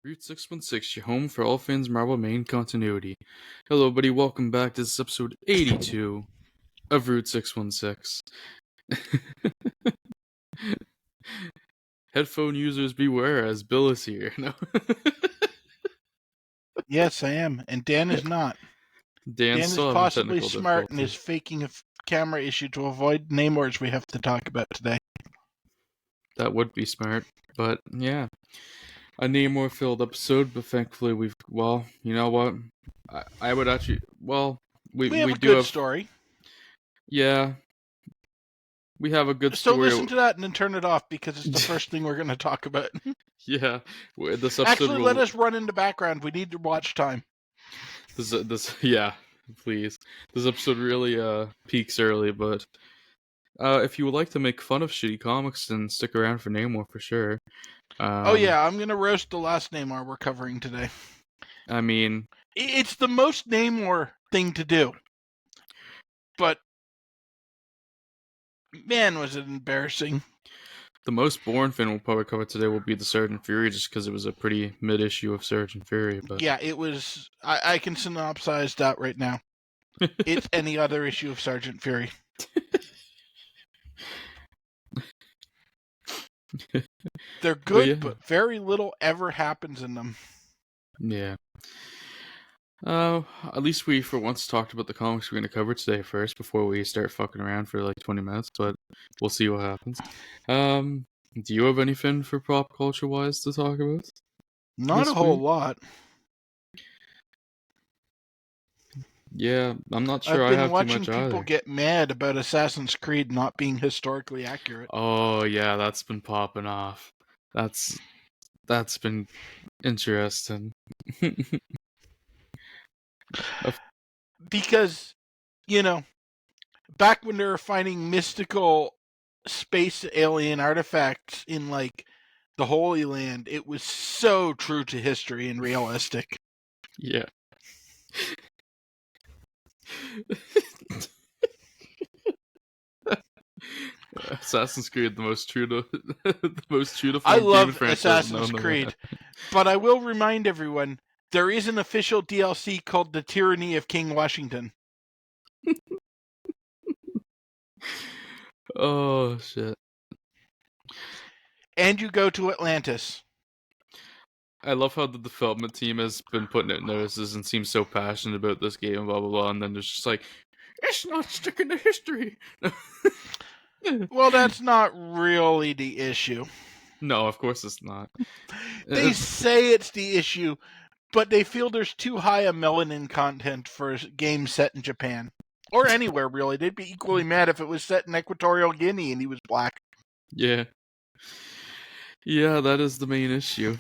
Route 616, your home for all fans Marvel main continuity. Hello, everybody. Welcome back. This is episode 82 of Route 616. Headphone users beware, as Bill is here. No. Yes, I am, and Dan is not. Dan is still having possibly technical smart and difficulty. is faking a camera issue to avoid Namors we have to talk about today. That would be smart, but yeah. A Namor-filled episode, but thankfully you know what? I would actually, We have a do good story. Yeah. We have a good So story. listen to that and then turn it off because it's the first thing we're going to talk about. Yeah. This episode Actually, let us run into background. We need to watch time. Yeah, please. This episode really peaks early, but if you would like to make fun of shitty comics, then stick around for Namor for sure. Oh yeah, I'm going to roast the last Namor we're covering today. I mean, it's the most Namor thing to do. But man, was it embarrassing. The most boring thing we'll probably cover today will be the Sergeant Fury, just because it was a pretty mid-issue of Sergeant Fury. But yeah, it was. I can synopsize that right now. It's any other issue of Sergeant Fury. They're good, but very little ever happens in them. Yeah. At least we for once talked about the comics we're going to cover today first before we start fucking around for like 20 minutes, but we'll see what happens. Do you have anything for pop culture wise to talk about? Not a whole lot. Yeah, I'm not sure I've been I have watching too much people either. get mad about Assassin's Creed not being historically accurate. Oh yeah, that's been popping off. That's been interesting. Because, you know, back when they were finding mystical space alien artifacts in like the Holy Land, it was so true to history and realistic. Yeah. Assassin's Creed, the most true to I love Assassin's Creed, but I will remind everyone there is an official DLC called The Tyranny of King Washington. Oh shit! And you go to Atlantis. I love how the development team has been putting out notices and seems so passionate about this game, blah blah blah, and then there's just like, it's not sticking to history. Well, that's not really the issue. No, of course it's not. They say it's the issue, but they feel there's too high a melanin content for a game set in Japan. Or anywhere, really. They'd be equally mad if it was set in Equatorial Guinea and he was black. Yeah. Yeah, that is the main issue.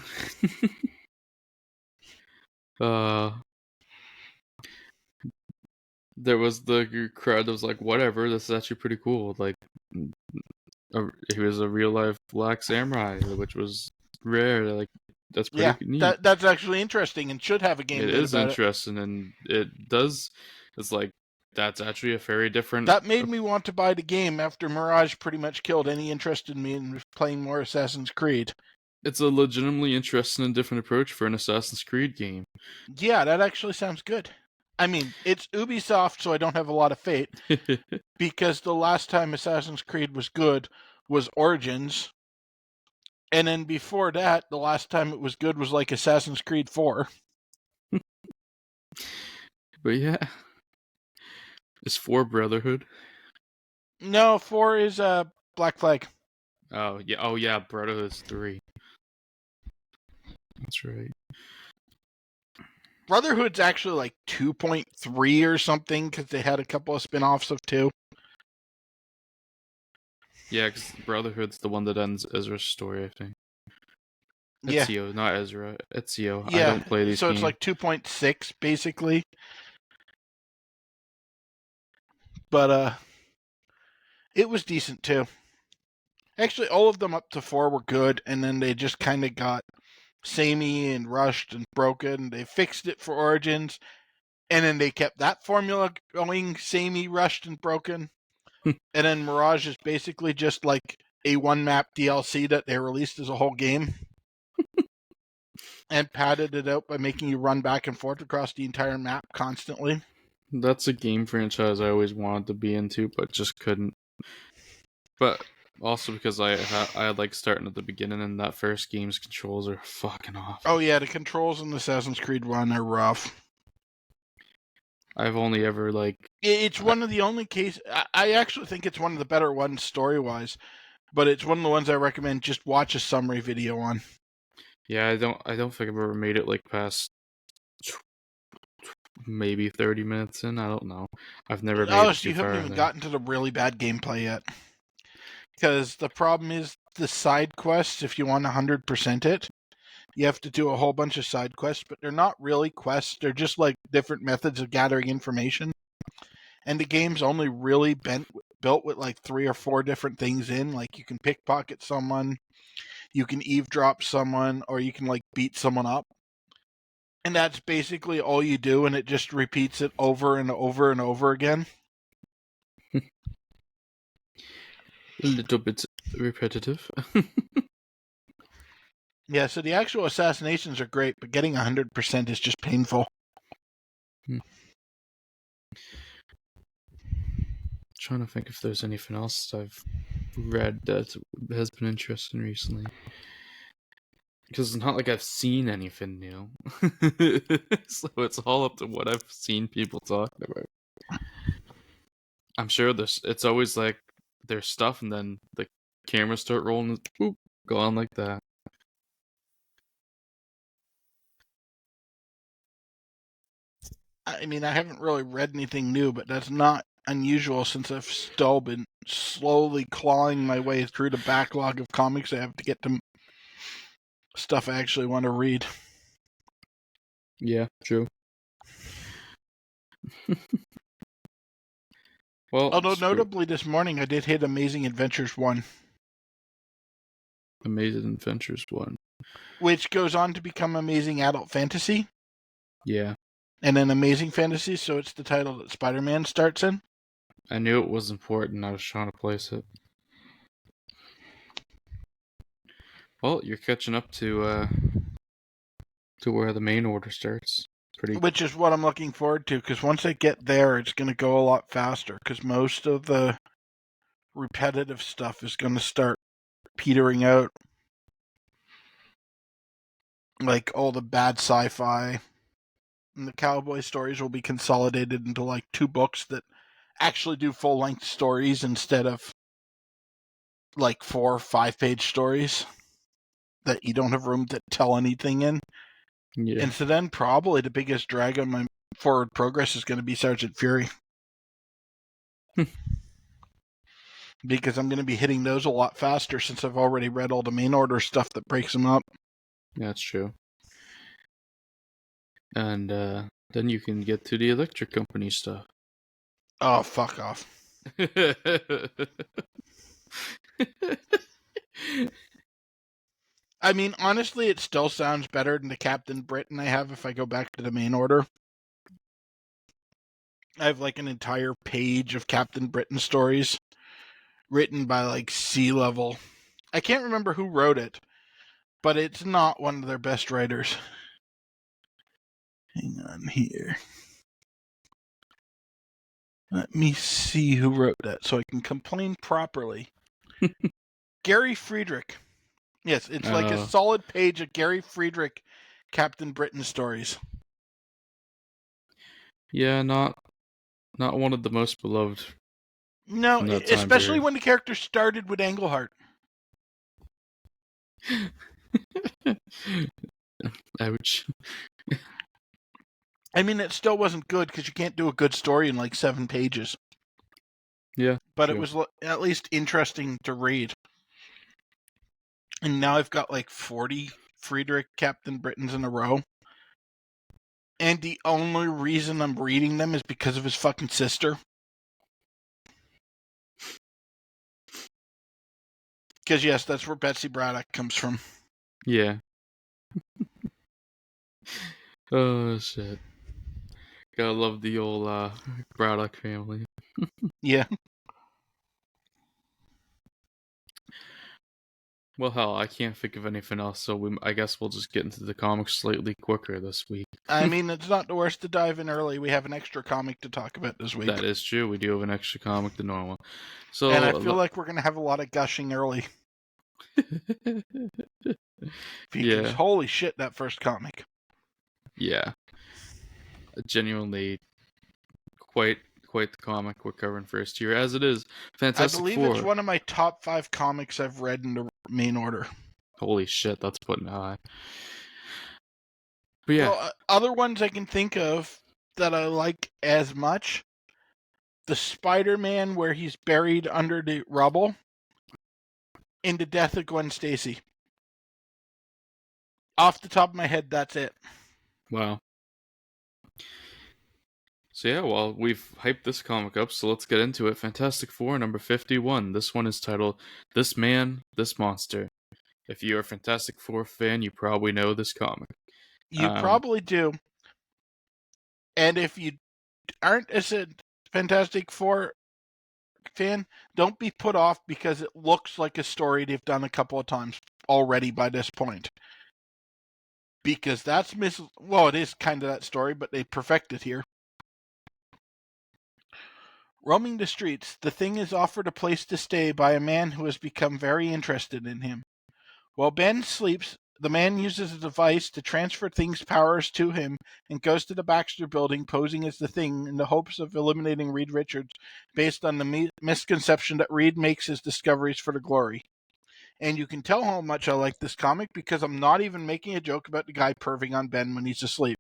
There was the crowd that was like, whatever, this is actually pretty cool. Like, he was a real life black samurai, which was rare. Like, that's pretty neat. That's actually interesting and should have a game. It is interesting, and it does. It's like, that's actually a very different. That made me want to buy the game after Mirage pretty much killed any interest in me in playing more Assassin's Creed. It's a legitimately interesting and different approach for an Assassin's Creed game. Yeah, that actually sounds good. I mean, it's Ubisoft, so I don't have a lot of faith. Because the last time Assassin's Creed was good was Origins. And then before that, the last time it was good was like Assassin's Creed 4. But yeah. Is 4 Brotherhood? No, 4 is Black Flag. Oh yeah, Brotherhood's 3. That's right. Brotherhood's actually like 2.3 or something because they had a couple of spin-offs of 2. Yeah, because Brotherhood's the one that ends Ezra's story, I think. Ezio, not Ezra. Ezio. Yeah, I don't play these games. It's like 2.6, basically. But, it was decent, too. Actually, all of them up to 4 were good, and then they just kind of got samey and rushed and broken. They fixed it for Origins, and then they kept that formula going, samey, rushed, and broken. And then Mirage is basically just like a one-map DLC that they released as a whole game. and padded it out by making you run back and forth across the entire map constantly. That's a game franchise I always wanted to be into, but just couldn't. But also because I had like starting at the beginning, and that first game's controls are fucking awful. Oh yeah, the controls in Assassin's Creed 1 are rough. I've only ever like It's one of the only cases. I actually think it's one of the better ones story-wise, but it's one of the ones I recommend just watch a summary video on. yeah, I don't think I've ever made it like past maybe 30 minutes in. I don't know. I've never made Oh, it so too you haven't far even in there. gotten to the really bad gameplay yet. Because the problem is the side quests, if you want 100% it, you have to do a whole bunch of side quests, but they're not really quests. They're just like different methods of gathering information. And the game's only really built with like 3 or 4 different things in. Like you can pickpocket someone, you can eavesdrop someone, or you can like beat someone up. And that's basically all you do, and it just repeats it over and over and over again. A little bit repetitive. Yeah, so the actual assassinations are great, but getting 100% is just painful. Trying to think if there's anything else I've read that has been interesting recently. Because it's not like I've seen anything new. So it's all up to what I've seen people talking about. I'm sure it's always like there's stuff and then the cameras start rolling, boop, go on like that. I mean, I haven't really read anything new, but that's not unusual since I've still been slowly clawing my way through the backlog of comics I have to get to stuff I actually want to read. Yeah, true. Well, Although notably this morning I did hit Amazing Adventures 1, Amazing Adventures 1. which goes on to become Amazing Adult Fantasy Yeah. and then Amazing Fantasy, so it's the title that Spider-Man starts in. I knew it was important. I was trying to place it. Well, you're catching up to where the main order starts. Which is what I'm looking forward to, because once I get there, it's going to go a lot faster, because most of the repetitive stuff is going to start petering out. Like all the bad sci-fi and the cowboy stories will be consolidated into like 2 books that actually do full-length stories instead of like 4 or 5-page stories that you don't have room to tell anything in. Yeah. And so then probably the biggest drag on my forward progress is going to be Sergeant Fury. Because I'm going to be hitting those a lot faster since I've already read all the main order stuff that breaks them up. That's true. And then you can get to the electric company stuff. Oh, fuck off. I mean, honestly, it still sounds better than the Captain Britain I have if I go back to the main order. I have like an entire page of Captain Britain stories written by like sea level. I can't remember who wrote it, but it's not one of their best writers. Hang on here. Let me see who wrote that so I can complain properly. Gary Friedrich. Yes, it's like a solid page of Gary Friedrich Captain Britain stories. Yeah, not one of the most beloved. No, especially when the character started with Englehart. Ouch. I mean, it still wasn't good because you can't do a good story in like 7 pages. Yeah. But true. it was at least interesting to read. And now I've got like 40 Friedrich Captain Britons in a row. And the only reason I'm reading them is because of his fucking sister. Because, yes, that's where Betsy Braddock comes from. Yeah. Oh, shit. Gotta love the old Braddock family. Yeah. Well, hell, I can't think of anything else, so I guess we'll just get into the comics slightly quicker this week. I mean, it's not the worst to dive in early. We have an extra comic to talk about this week. That is true. We do have an extra comic than normal. So, And I feel like we're going to have a lot of gushing early. Because yeah, holy shit, that first comic. yeah, genuinely quite the comic we're covering first here, as it is Fantastic I believe Four. it's one of my top 5 comics I've read in the main order. Holy shit, that's putting it high. But yeah, Well, other ones I can think of that I like as much, the Spider-Man where he's buried under the rubble, and the death of Gwen Stacy. Off the top of my head, that's it. wow. So yeah, well, we've hyped this comic up, so let's get into it. Fantastic Four, number 51. This one is titled This Man, This Monster. If you're a Fantastic Four fan, you probably know this comic. You probably do. And if you aren't a Fantastic Four fan, don't be put off because it looks like a story they've done a couple of times already by this point. Because that's well, it is kind of that story, but they perfect it here. Roaming the streets, the Thing is offered a place to stay by a man who has become very interested in him. While Ben sleeps, the man uses a device to transfer Thing's powers to him and goes to the Baxter building posing as the Thing in the hopes of eliminating Reed Richards based on the misconception that Reed makes his discoveries for the glory. And you can tell how much I like this comic because I'm not even making a joke about the guy perving on Ben when he's asleep.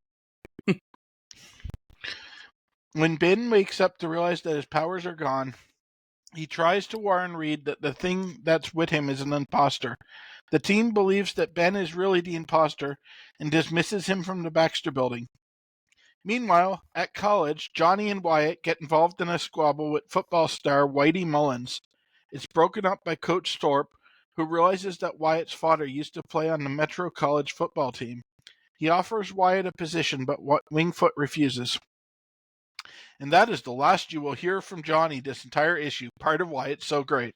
When Ben wakes up to realize that his powers are gone, he tries to warn Reed that the Thing that's with him is an imposter. The team believes that Ben is really the imposter and dismisses him from the Baxter building. Meanwhile, at college, Johnny and Wyatt get involved in a squabble with football star Whitey Mullins. It's broken up by Coach Thorpe, who realizes that Wyatt's father used to play on the Metro College football team. He offers Wyatt a position, but Wingfoot refuses. And that is the last you will hear from Johnny this entire issue. Part of why it's so great.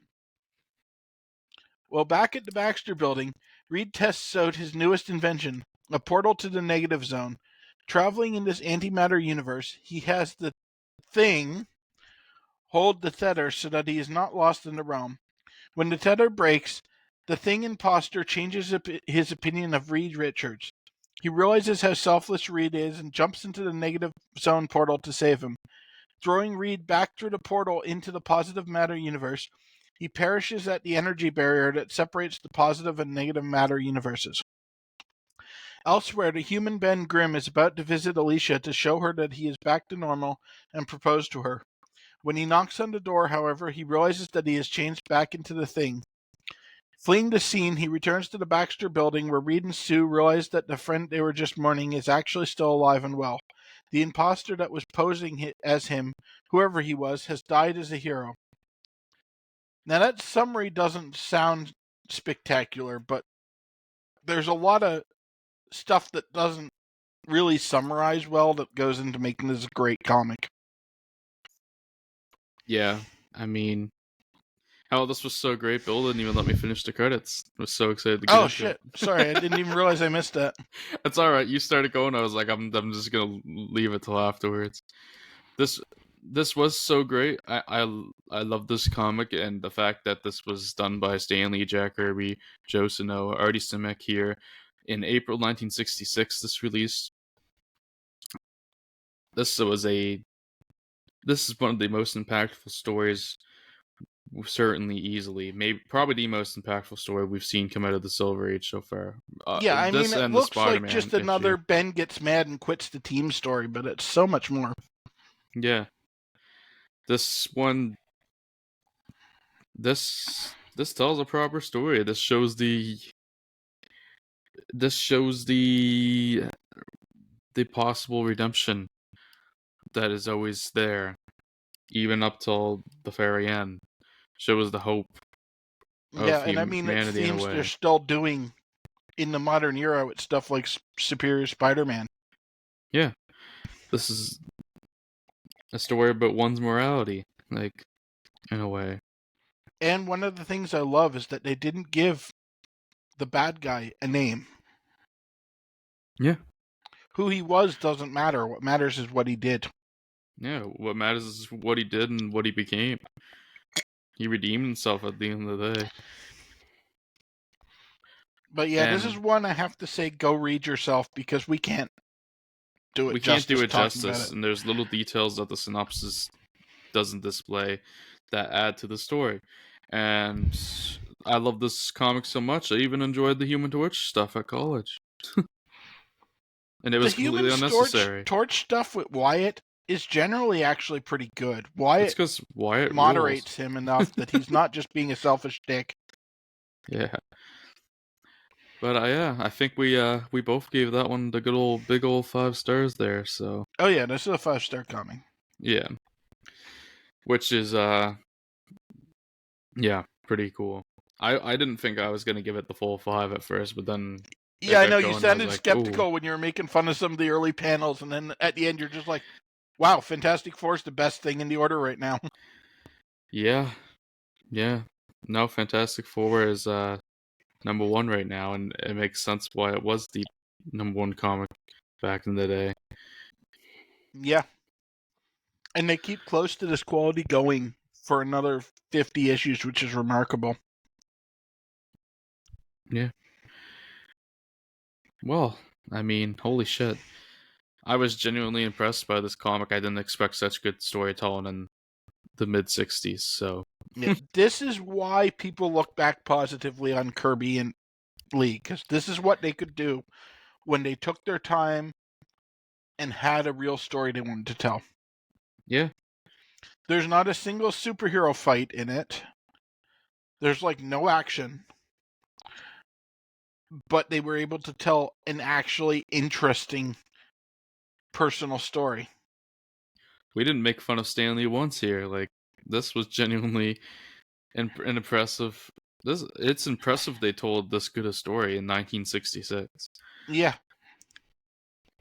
Well, back at the Baxter building, Reed tests out his newest invention, a portal to the negative zone. Traveling in this antimatter universe, he has the Thing hold the tether so that he is not lost in the realm. When the tether breaks, the Thing imposter changes his opinion of Reed Richards. He realizes how selfless Reed is and jumps into the negative zone portal to save him. Throwing Reed back through the portal into the positive matter universe, he perishes at the energy barrier that separates the positive and negative matter universes. Elsewhere, the human Ben Grimm is about to visit Alicia to show her that he is back to normal and propose to her. When he knocks on the door, however, he realizes that he is changed back into the Thing. Fleeing the scene, he returns to the Baxter building where Reed and Sue realize that the friend they were just mourning is actually still alive and well. The imposter that was posing as him, whoever he was, has died as a hero. Now that summary doesn't sound spectacular, but there's a lot of stuff that doesn't really summarize well that goes into making this a great comic. Yeah, I mean, hell, this was so great. Bill didn't even let me finish the credits. I was so excited to get into shit. it. Sorry, I didn't even realize I missed that. That's all right. You started going. I was like, I'm just gonna leave it till afterwards. This was so great. I love this comic and the fact that this was done by Stan Lee, Jack Kirby, Joe Sano, Artie Simek here in April 1966. This released. This is one of the most impactful stories, certainly easily, maybe probably the most impactful story we've seen come out of the Silver Age so far. Yeah, I This mean, it and the looks like Spider-Man just another issue. Ben gets mad and quits the team story, but it's so much more. Yeah, this one, this tells a proper story. This shows the possible redemption that is always there, even up till the very end. Shows the hope Yeah, of and I mean, it's humanity in a themes they're way. still doing in the modern era with stuff like Superior Spider-Man. Yeah, this is a story about one's morality, like, in a way. And one of the things I love is that they didn't give the bad guy a name. Yeah. Who he was doesn't matter. What matters is what he did. Yeah, what matters is what he did and what he became. He redeemed himself at the end of the day. But yeah, this is one I have to say, go read yourself, because we can't do it We can't do it talking about justice, it. and there's little details that the synopsis doesn't display that add to the story. And I love this comic so much, I even enjoyed the Human Torch stuff at college. And it The was Human completely unnecessary. Torch stuff with Wyatt is generally actually pretty good. It's Wyatt because Wyatt moderates rules. him enough that he's not just being a selfish dick. Yeah. But yeah, I think we both gave that one the good old big old 5 stars there, so Oh yeah, this is a 5-star comic. yeah. Which is yeah, pretty cool. I didn't think I was gonna give it the full 5 at first, but then Yeah, I know you going, I was sounded like, skeptical ooh. when you were making fun of some of the early panels, and then at the end you're just like, wow, Fantastic Four is the best thing in the order right now. Yeah. Yeah. No, Fantastic Four is number 1 right now, and it makes sense why it was the number 1 comic back in the day. Yeah. And they keep close to this quality going for another 50 issues, which is remarkable. Yeah. Well, I mean, holy shit. I was genuinely impressed by this comic. I didn't expect such good storytelling in the mid-60s, so... Yeah, this is why people look back positively on Kirby and Lee, because this is what they could do when they took their time and had a real story they wanted to tell. Yeah. There's not a single superhero fight in it. There's like no action. But they were able to tell an actually interesting personal story. We didn't make fun of Stan Lee once here. Like, this was genuinely an impressive... It's impressive they told this good a story in 1966. Yeah.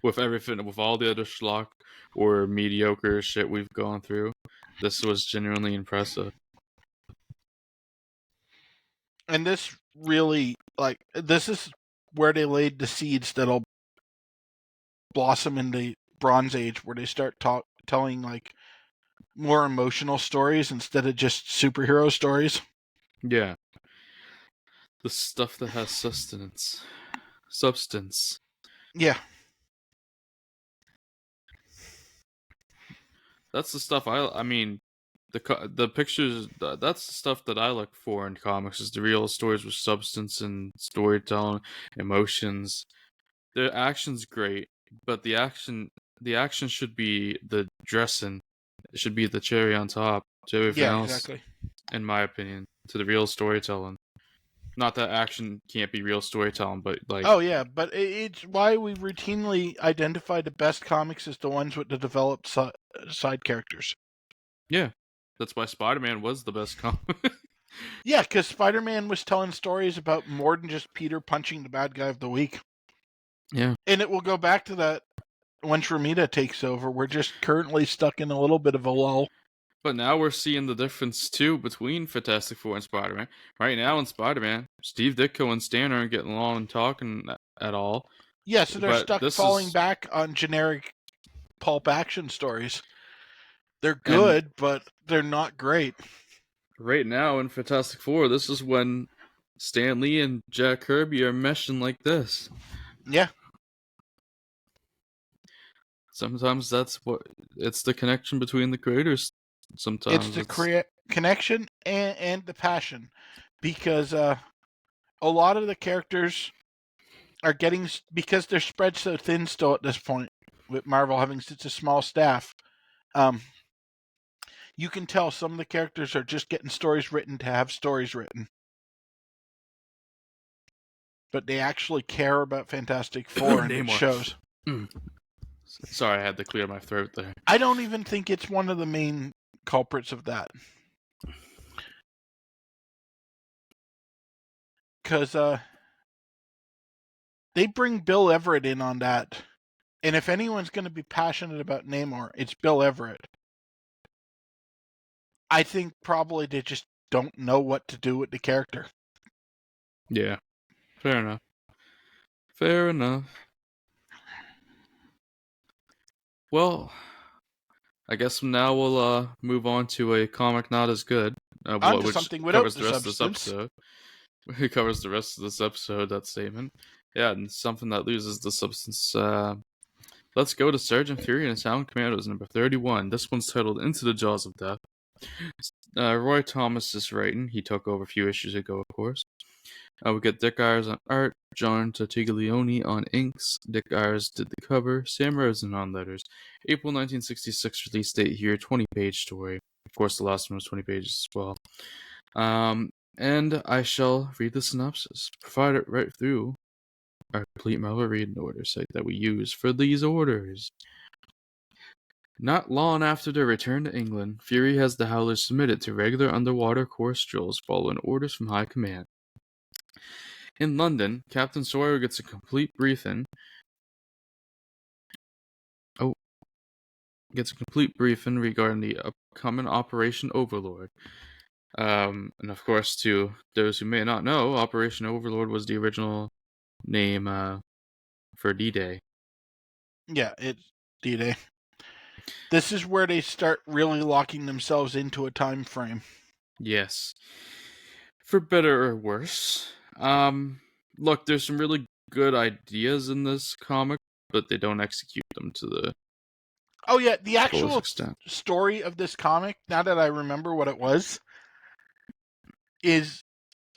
With everything, with all the other schlock or mediocre shit we've gone through, this was genuinely impressive. And this really, like, this is where they laid the seeds that'll blossom in the Bronze Age, where they start telling, like, more emotional stories instead of just superhero stories. Yeah. The stuff that has sustenance. Substance. Yeah. That's the stuff I mean, the pictures, that's the stuff that I look for in comics, is the real stories with substance and storytelling, emotions. The action's great, but the action should be the dressing. It should be the cherry on top to everything Yeah, else, exactly. in my opinion, to the real storytelling. Not that action can't be real storytelling, but like... Oh, yeah, but it's why we routinely identify the best comics as the ones with the developed side characters. Yeah, that's why Spider-Man was the best comic. Yeah, because Spider-Man was telling stories about more than just Peter punching the bad guy of the week. Yeah. And it will go back to that once Romita takes over. We're just currently stuck in a little bit of a lull. But now we're seeing the difference, too, between Fantastic Four and Spider-Man. Right now in Spider-Man, Steve Ditko and Stan aren't getting along and talking at all. Yeah, so they're But stuck this falling is... back on generic pulp action stories. They're And good, but they're not great. right now in Fantastic Four, this is when Stan Lee and Jack Kirby are meshing like this. Yeah. Sometimes that's what... It's the connection between the creators. Sometimes It's the connection and the passion. Because a lot of the characters are getting, because they're spread so thin still at this point, with Marvel having such a small staff, you can tell some of the characters are just getting stories written to have stories written. But they actually care about Fantastic Four, and it shows. Sorry, I had to clear my throat there. I don't even think it's one of the main culprits of that. Because they bring Bill Everett in on that. And if anyone's going to be passionate about Namor, it's Bill Everett. I think probably they just don't know what to do with the character. Yeah. Fair enough. Fair enough. Well, I guess now we'll move on to a comic not as good, On to which something without covers the the rest of this substance. episode. It covers the rest of this episode, that statement. Yeah, and something that loses the substance. Let's go to Sergeant Fury and his Howling Commandos, number 31. This one's titled Into the Jaws of Death. Roy Thomas is writing. He took over a few issues ago, of course. We get Dick Ayers on art, John Tartaglione on inks. Dick Ayers did the cover, Sam Rosen on letters. April 1966 release date here, 20-page story. Of course, the last one was 20 pages as well. And I shall read the synopsis, provide it right through our complete Marvel reading order site that we use for these orders. Not long after their return to England, Fury has the Howlers submitted to regular underwater course drills following orders from High Command. In London, Captain Sawyer gets a complete briefing. Regarding the upcoming Operation Overlord. And of course, to those who may not know, Operation Overlord was the original name for D-Day. Yeah, it's D-Day. This is where they start really locking themselves into a time frame. Yes. For better or worse. Look, there's some really good ideas in this comic, but they don't execute them to the Oh yeah, the fullest actual extent. story of this comic, now that I remember what it was, is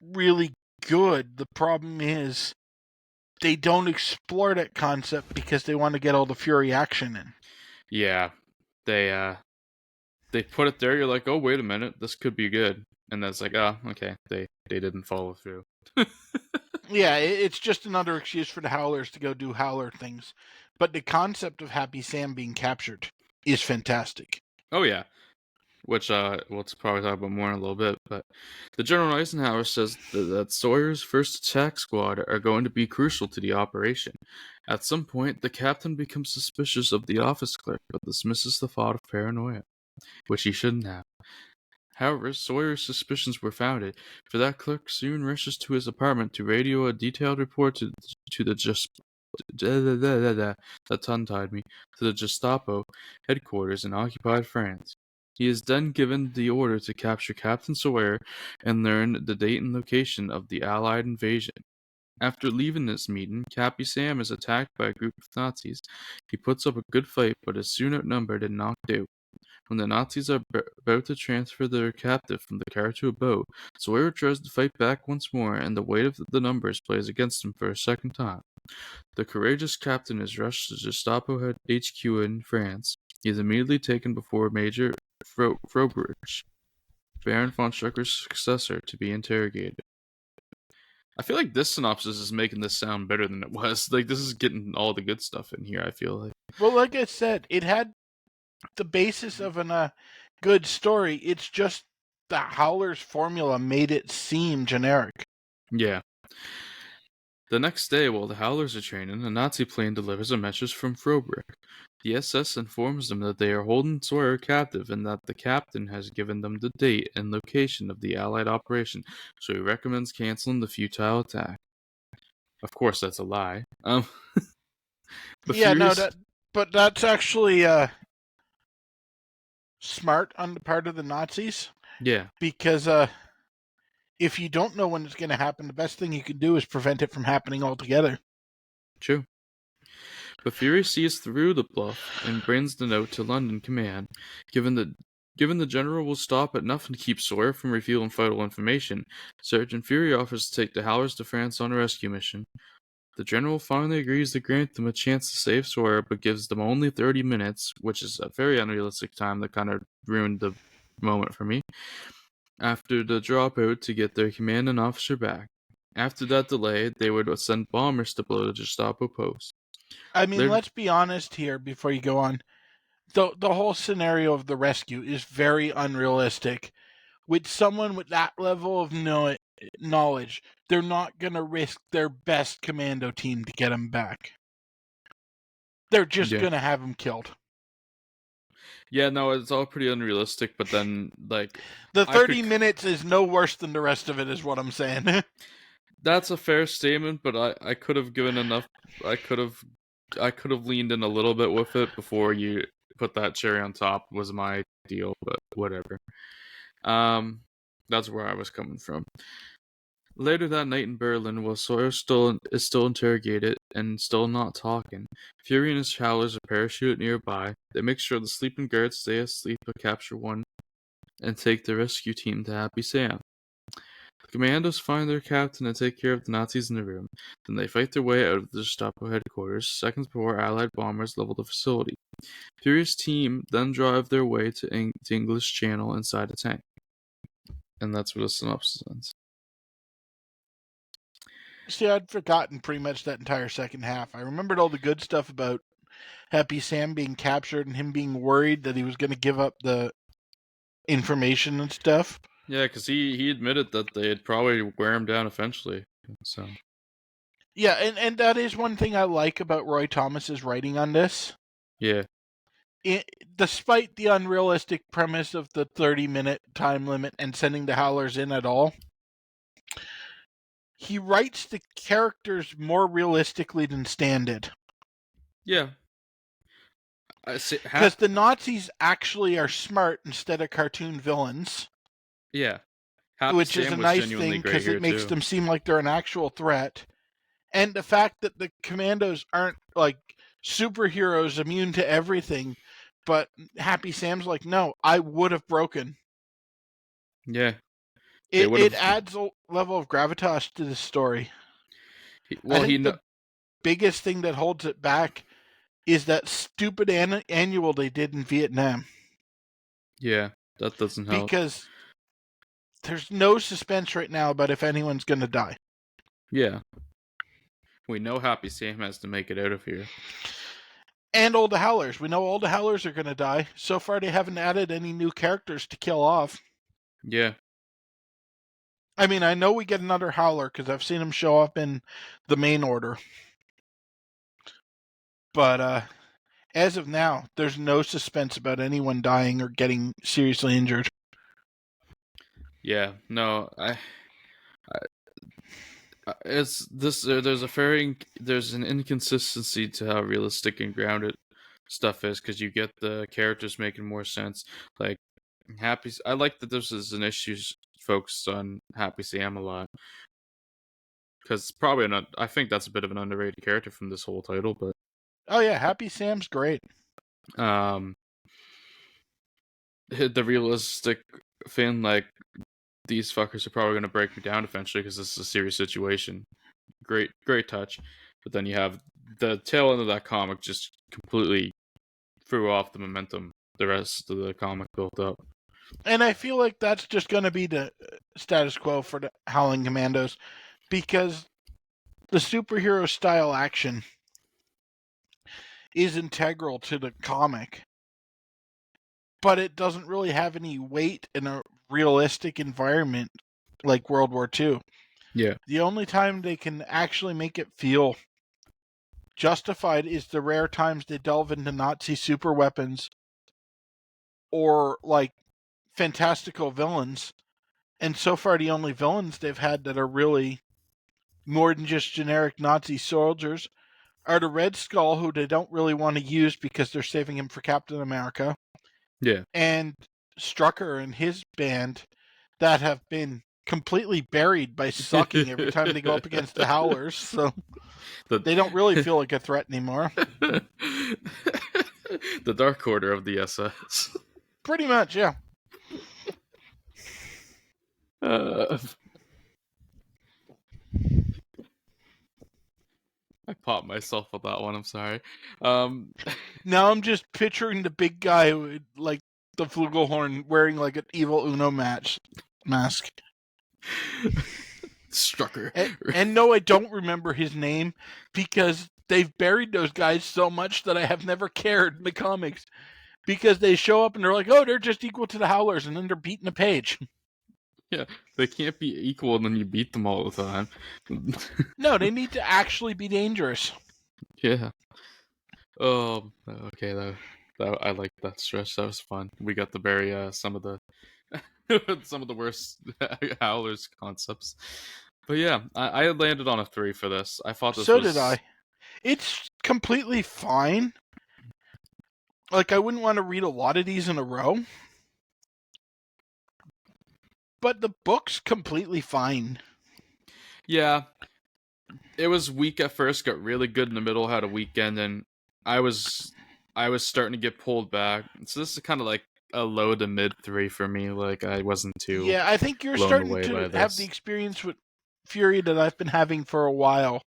really good. The problem is they don't explore that concept because they want to get all the Fury action in. Yeah. They put it there, you're like, oh, wait a minute, this could be good. And then it's like, oh, okay, they didn't follow through. Yeah, it's just another excuse for the Howlers to go do Howler things. But the concept of Happy Sam being captured is fantastic. Oh, yeah. Which we'll probably talk about more in a little bit. But the General Eisenhower says that Sawyer's first attack squad are going to be crucial to the operation. At some point, the captain becomes suspicious of the office clerk, but dismisses the thought of paranoia, which he shouldn't have. However, Sawyer's suspicions were founded, for that clerk soon rushes to his apartment to radio a detailed report to the that tongue-tied me, to the Gestapo headquarters in occupied France. He is then given the order to capture Captain Sawyer and learn the date and location of the Allied invasion. After leaving this meeting, Cappy Sam is attacked by a group of Nazis. He puts up a good fight, but is soon outnumbered and knocked out. When the Nazis are about to transfer their captive from the car to a boat, Sawyer tries to fight back once more, and the weight of the numbers plays against him for a second time. The courageous captain is rushed to Gestapo HQ in France. He is immediately taken before Major Frobrecht, Baron von Strucker's successor, to be interrogated. I feel like this synopsis is making this sound better than it was. Like, this is getting all the good stuff in here, I feel like. Well, like I said, it had the basis of a good story. It's just the Howler's formula made it seem generic. Yeah. The next day, while the Howlers are training, a Nazi plane delivers a message from Frobrecht. The SS informs them that they are holding Sawyer captive and that the captain has given them the date and location of the Allied operation, so he recommends canceling the futile attack. Of course, that's a lie. But Yeah, Furious... but that's actually smart on the part of the Nazis. Yeah. Because if you don't know when it's going to happen, the best thing you can do is prevent it from happening altogether. True. But Fury sees through the bluff and brings the note to London Command. Given the general will stop at nothing to keep Sawyer from revealing vital information, Sergeant Fury offers to take the Howlers to France on a rescue mission. The general finally agrees to grant them a chance to save Sawyer, but gives them only 30 minutes, which is a very unrealistic time that kind of ruined the moment for me, after the dropout to get their commanding officer back. After that delay, they would send bombers to blow the Gestapo post. I mean, let's be honest here before you go on. The whole scenario of the rescue is very unrealistic. With someone with that level of knowledge, they're not going to risk their best commando team to get him back. They're just going to have him killed. Yeah, no, it's all pretty unrealistic, but then, like... The 30 minutes is no worse than the rest of it, is what I'm saying. That's a fair statement, but I could have given enough. I could have leaned in a little bit with it before you put that cherry on top. Was my deal, but whatever. That's where I was coming from. Later that night in Berlin, while Sawyer is still interrogated and still not talking, Fury and his Howlers are parachuted nearby. They make sure the sleeping guards stay asleep but capture one and take the rescue team to Happy Sam. The Commandos find their captain and take care of the Nazis in the room. Then they fight their way out of the Gestapo headquarters, seconds before Allied bombers level the facility. Fury's team then drive their way to English Channel inside a tank. And that's where the synopsis ends. See, I'd forgotten pretty much that entire second half. I remembered all the good stuff about Happy Sam being captured and him being worried that he was going to give up the information and stuff. Yeah, because he admitted that they'd probably wear him down eventually. So Yeah, and that is one thing I like about Roy Thomas's writing on this. yeah, Despite the unrealistic premise of the 30-minute time limit and sending the Howlers in at all, he writes the characters more realistically than Stan did. yeah. Because the Nazis actually are smart instead of cartoon villains. Yeah. Which is a nice thing because it makes them seem like they're an actual threat. And the fact that the Commandos aren't like superheroes immune to everything, but Happy Sam's like, no, I would have broken. Yeah. It adds a level of gravitas to the story. The biggest thing that holds it back is that stupid annual they did in Vietnam. Yeah, that doesn't help. Because there's no suspense right now about if anyone's going to die. Yeah. We know Happy Sam has to make it out of here. And all the Howlers. We know all the Howlers are going to die. So far, they haven't added any new characters to kill off. Yeah. I mean, I know we get another Howler because I've seen him show up in the main order. But as of now, there's no suspense about anyone dying or getting seriously injured. Yeah, no, it's this. There's an inconsistency to how realistic and grounded stuff is because you get the characters making more sense. Like I like that this is an issue focused on Happy Sam a lot because I think that's a bit of an underrated character from this whole title, but. Oh yeah, Happy Sam's great. The realistic thing, like, these fuckers are probably going to break me down eventually because this is a serious situation. Great touch. But then you have the tail end of that comic just completely threw off the momentum the rest of the comic built up. And I feel like that's just going to be the status quo for the Howling Commandos because the superhero style action is integral to the comic, but it doesn't really have any weight in a realistic environment like World War II. Yeah. The only time they can actually make it feel justified is the rare times they delve into Nazi super weapons or like fantastical villains. And so far, the only villains they've had that are really more than just generic Nazi soldiers are the Red Skull, who they don't really want to use because they're saving him for Captain America. Yeah. And Strucker and his band that have been completely buried by sucking every time they go up against the Howlers. So they don't really feel like a threat anymore. The Dark Order of the SS. Pretty much, yeah. I popped myself with that one. I'm sorry. Now I'm just picturing the big guy with, like, the flugelhorn wearing like an evil Uno mask. Strucker. And no, I don't remember his name because they've buried those guys so much that I have never cared in the comics. Because they show up and they're like, oh, they're just equal to the Howlers, and then they're beating a page. Yeah, they can't be equal and then you beat them all the time. No, they need to actually be dangerous. Yeah. Oh, okay. That I like that stretch. That was fun. We got to bury some of the some of the worst Howlers concepts. But yeah, I landed on a 3 for this. I thought this So was... did I. It's completely fine. Like, I wouldn't want to read a lot of these in a row. But the book's completely fine. Yeah, it was weak at first, got really good in the middle, had a weekend, and I was starting to get pulled back. So this is kind of like a low to mid 3 for me. Like, I wasn't too Yeah, I think you're blown starting away to by have the this. experience with Fury that I've been having for a while,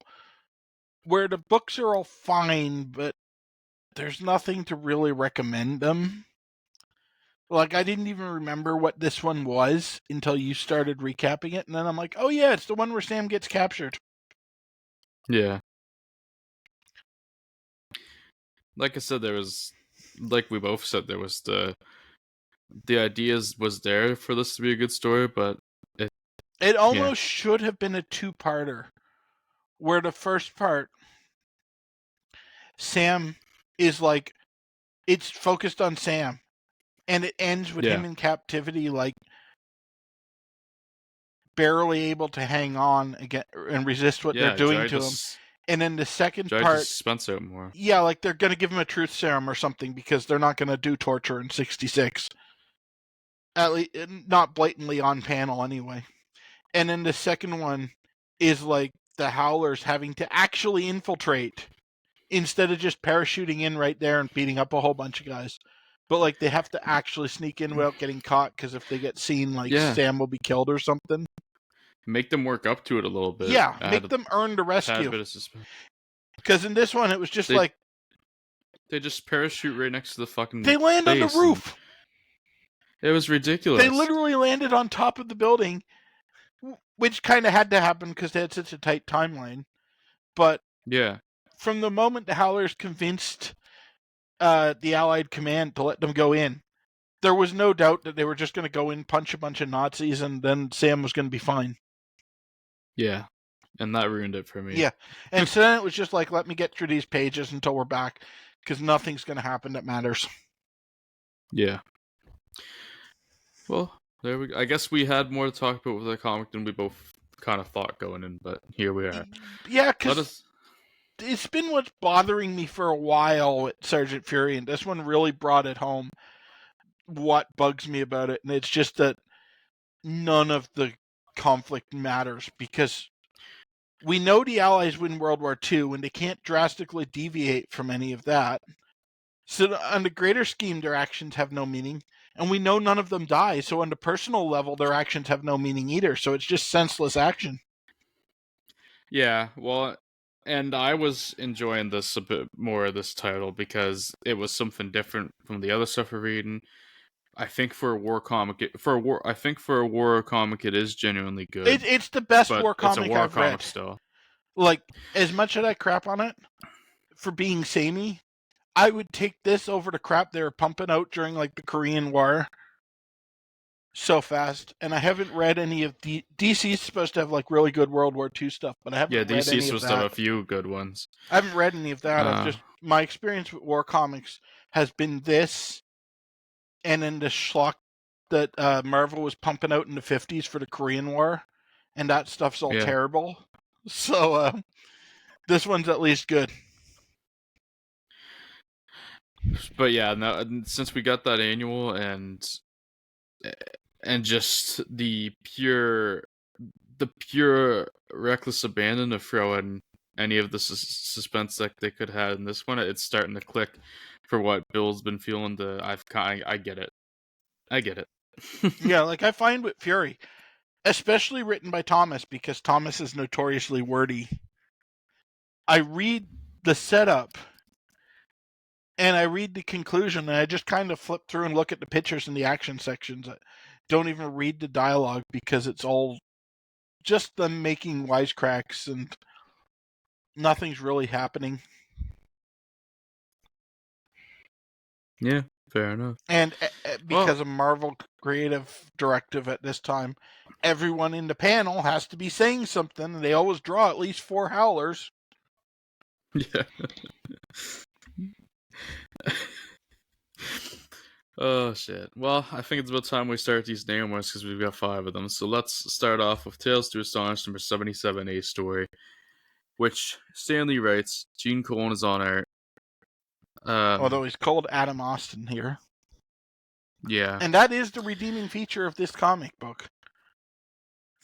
where the books are all fine, but there's nothing to really recommend them. Like, I didn't even remember what this one was until you started recapping it, and then I'm like, oh yeah, it's the one where Sam gets captured. Yeah. Like I said, there was, like we both said, there was the ideas was there for this to be a good story, but It almost should have been a two-parter, where the first part, Sam is like, it's focused on Sam, and it ends with him in captivity, like, barely able to hang on again and resist what they're doing to him. And then the second part, suspense out more. Yeah, like they're going to give him a truth serum or something because they're not going to do torture in 66. At least not blatantly on panel anyway. And then the second one is like the Howlers having to actually infiltrate instead of just parachuting in right there and beating up a whole bunch of guys. But like they have to actually sneak in without getting caught because if they get seen, like Sam will be killed or something. Make them work up to it a little bit. Yeah, make them earn the rescue. Because in this one, it was just like they just parachute right next to the fucking. They land on the roof. It was ridiculous. They literally landed on top of the building, which kind of had to happen because they had such a tight timeline. But yeah, from the moment the Howlers convinced the Allied command to let them go in, there was no doubt that they were just going to go in, punch a bunch of Nazis, and then Sam was going to be fine. Yeah, and that ruined it for me. Yeah, and so then it was just like, let me get through these pages until we're back, because nothing's going to happen that matters. Yeah. Well, there we go. I guess we had more to talk about with the comic than we both kind of thought going in, but here we are. Yeah, because it's been what's bothering me for a while with Sergeant Fury, and this one really brought it home. What bugs me about it, and it's just that none of the conflict matters because we know the Allies win World War II and they can't drastically deviate from any of that. So on the greater scheme, their actions have no meaning, and we know none of them die, so on the personal level, their actions have no meaning either, so it's just senseless action. Yeah, well, and I was enjoying this a bit more, this title, because it was something different from the other stuff we're reading. I think for a war comic, it is genuinely good. It's the best war comic I've read. Still. Like, as much as I crap on it for being samey, I would take this over the crap they were pumping out during like the Korean War so fast. And I haven't read any of DC's supposed to have like really good World War II stuff, but I haven't read any of that. DC's supposed to have a few good ones. I haven't read any of that. My experience with war comics has been this, and then the schlock that Marvel was pumping out in the 50s for the Korean War, and that stuff's all terrible. So this one's at least good. But yeah, no, since we got that annual and just the pure reckless abandon of throwing any of the suspense that they could have in this one, it's starting to click for what Bill's been feeling. I get it. Yeah, like I find with Fury, especially written by Thomas, because Thomas is notoriously wordy. I read the setup and I read the conclusion, and I just kind of flip through and look at the pictures in the action sections. I don't even read the dialogue because it's all just them making wisecracks and nothing's really happening. Yeah, fair enough. And because of Marvel creative directive at this time, everyone in the panel has to be saying something, and they always draw at least 4 Howlers. Yeah. Oh shit. Well, I think it's about time we start these Namors because we've got 5 of them. So let's start off with Tales to Astonish number 77A story, which Stanley writes. Gene Colan is on art. Although he's called Adam Austin here. Yeah. And that is the redeeming feature of this comic book.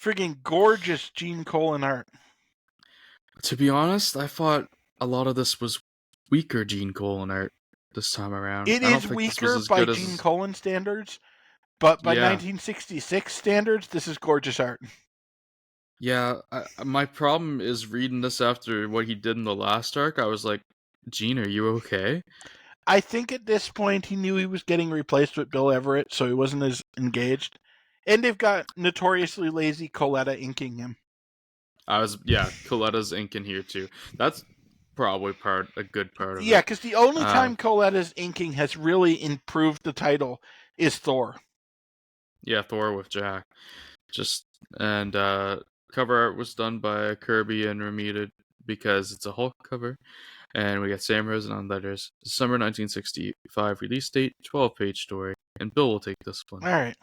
Friggin' gorgeous Gene Colan art. To be honest, I thought a lot of this was weaker Gene Colan art this time around. It I don't is think this weaker was as by good Gene as. Colan standards, but by Yeah. 1966 standards, this is gorgeous art. Yeah, my problem is reading this after what he did in the last arc. I was like, Gene, are you okay? I think at this point he knew he was getting replaced with Bill Everett, so he wasn't as engaged. And they've got notoriously lazy Coletta inking him. Coletta's ink in here too. That's probably a good part of it. Yeah, because the only time Coletta's inking has really improved the title is Thor. Yeah, Thor with Jack. Cover art was done by Kirby and Ramita because it's a Hulk cover. And we got Sam Rosen on letters. December 1965 release date, 12-page story. And Bill will take this one. All right.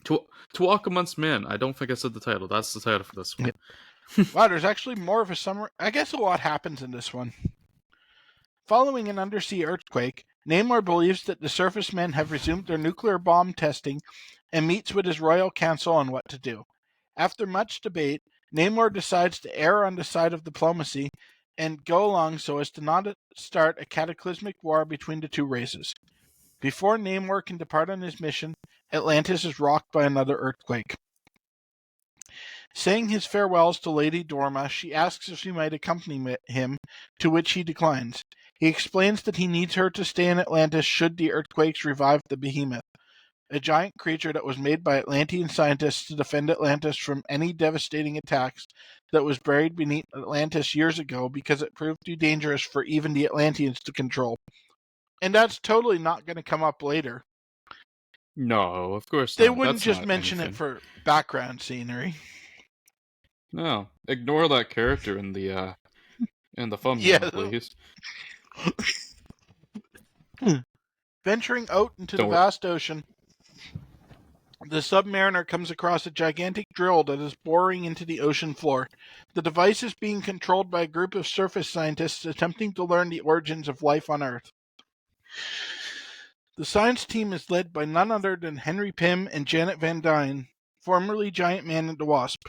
To Walk Amongst Men. I don't think I said the title. That's the title for this one. Wow, there's actually more of a summary. I guess a lot happens in this one. Following an undersea earthquake, Namor believes that the surface men have resumed their nuclear bomb testing and meets with his royal council on what to do. After much debate, Namor decides to err on the side of diplomacy and go along so as to not start a cataclysmic war between the two races. Before Namor can depart on his mission, Atlantis is rocked by another earthquake. Saying his farewells to Lady Dorma, she asks if she might accompany him, to which he declines. He explains that he needs her to stay in Atlantis should the earthquakes revive the behemoth, a giant creature that was made by Atlantean scientists to defend Atlantis from any devastating attacks that was buried beneath Atlantis years ago because it proved too dangerous for even the Atlanteans to control. And that's totally not going to come up later. No, of course not. They not. wouldn't That's just not mention anything. it for background scenery. No, ignore that character in the thumbnail, please. Venturing out into the vast ocean, the Submariner comes across a gigantic drill that is boring into the ocean floor. The device is being controlled by a group of surface scientists attempting to learn the origins of life on Earth. The science team is led by none other than Henry Pym and Janet Van Dyne, formerly Giant Man and the Wasp.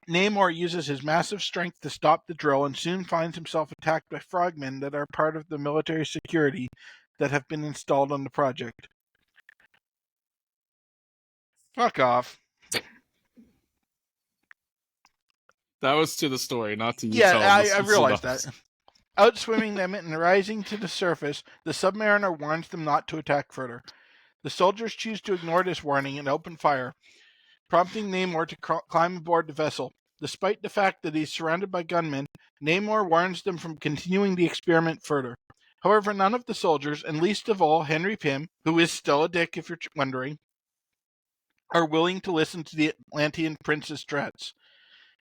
Namor uses his massive strength to stop the drill and soon finds himself attacked by frogmen that are part of the military security that have been installed on the project. Fuck off. That was to the story, not to you. Yeah, I realized that. Outswimming them and rising to the surface, the Submariner warns them not to attack further. The soldiers choose to ignore this warning and open fire, prompting Namor to climb aboard the vessel. Despite the fact that he's surrounded by gunmen, Namor warns them from continuing the experiment further. However, none of the soldiers, and least of all Henry Pym, who is still a dick if you're wondering, are willing to listen to the Atlantean prince's threats.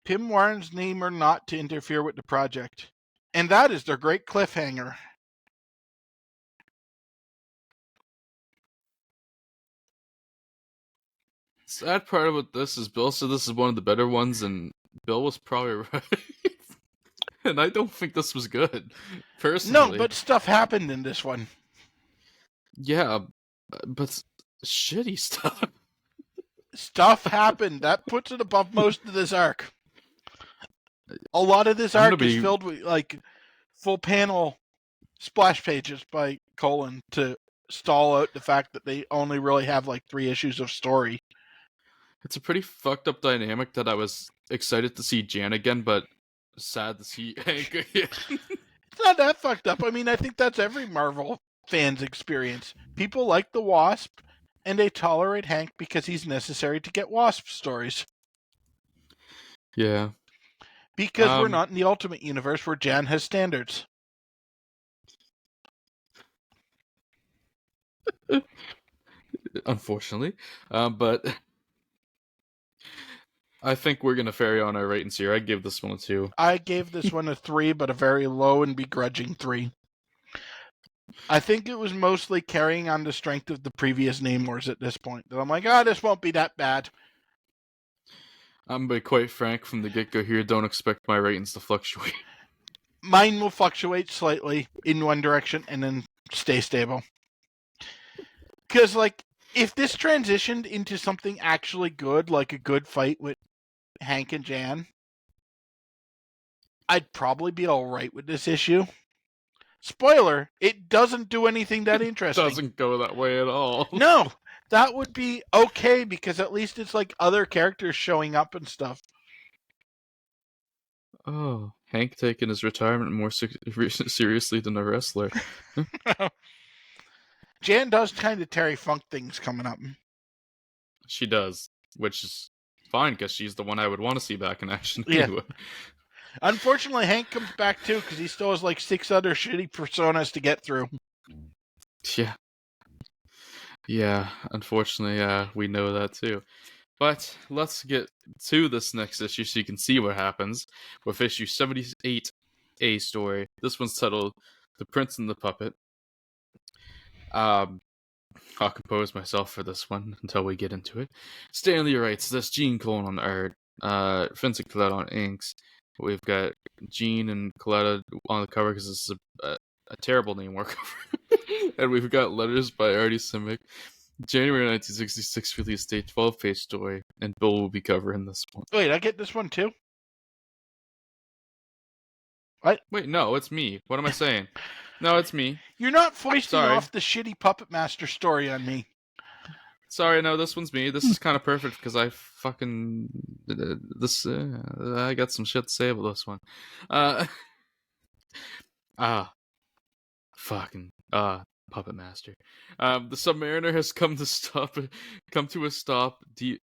Pym warns Namor not to interfere with the project. And that is their great cliffhanger. Sad part about this is Bill said this is one of the better ones, and Bill was probably right. And I don't think this was good, personally. No, but stuff happened in this one. Yeah, but shitty stuff. Stuff happened. That puts it above most of this arc. A lot of this arc is filled with, like, full panel splash pages by Colan to stall out the fact that they only really have, like, 3 issues of story. It's a pretty fucked up dynamic that I was excited to see Jan again, but sad to see Hank again. It's not that fucked up. I mean, I think that's every Marvel fan's experience. People like the Wasp, and they tolerate Hank because he's necessary to get Wasp stories. Yeah. Because we're not in the Ultimate Universe where Jan has standards. Unfortunately. But I think we're going to carry on our ratings here. I give this one a 2. I gave this one a 3, but a very low and begrudging 3. I think it was mostly carrying on the strength of the previous Namors at this point. That I'm like, this won't be that bad. I'm be quite frank from the get-go here, don't expect my ratings to fluctuate. Mine will fluctuate slightly in one direction and then stay stable. Because, like, if this transitioned into something actually good, like a good fight with Hank and Jan, I'd probably be alright with this issue. Spoiler, it doesn't do anything that interesting. Doesn't go that way at all. No, that would be okay because at least it's like other characters showing up and stuff. Oh, Hank taking his retirement more seriously than a wrestler. Jan does kind of Terry Funk things coming up. She does, which is fine because she's the one I would want to see back in action anyway. Unfortunately, Hank comes back too because he still has like 6 other shitty personas to get through. Yeah, unfortunately, we know that too. But let's get to this next issue so you can see what happens with issue 78A story. This one's titled The Prince and the Puppet. I'll compose myself for this one until we get into it. Stanley writes this, Gene Colan on art, Vincent Coletta on inks. We've got Gene and Coletta on the cover because this is a terrible Namor cover. And we've got letters by Artie Simic. January 1966 release date, 12-page story, and Bill will be covering this one. Wait, I get this one too? What? Wait, no, it's me. What am I saying? No, it's me. You're not foisting off the shitty Puppet Master story on me. Sorry, no, this one's me. This is kind of perfect because I fucking... I got some shit to say about this one. Puppet Master. The Submariner has come to a stop. The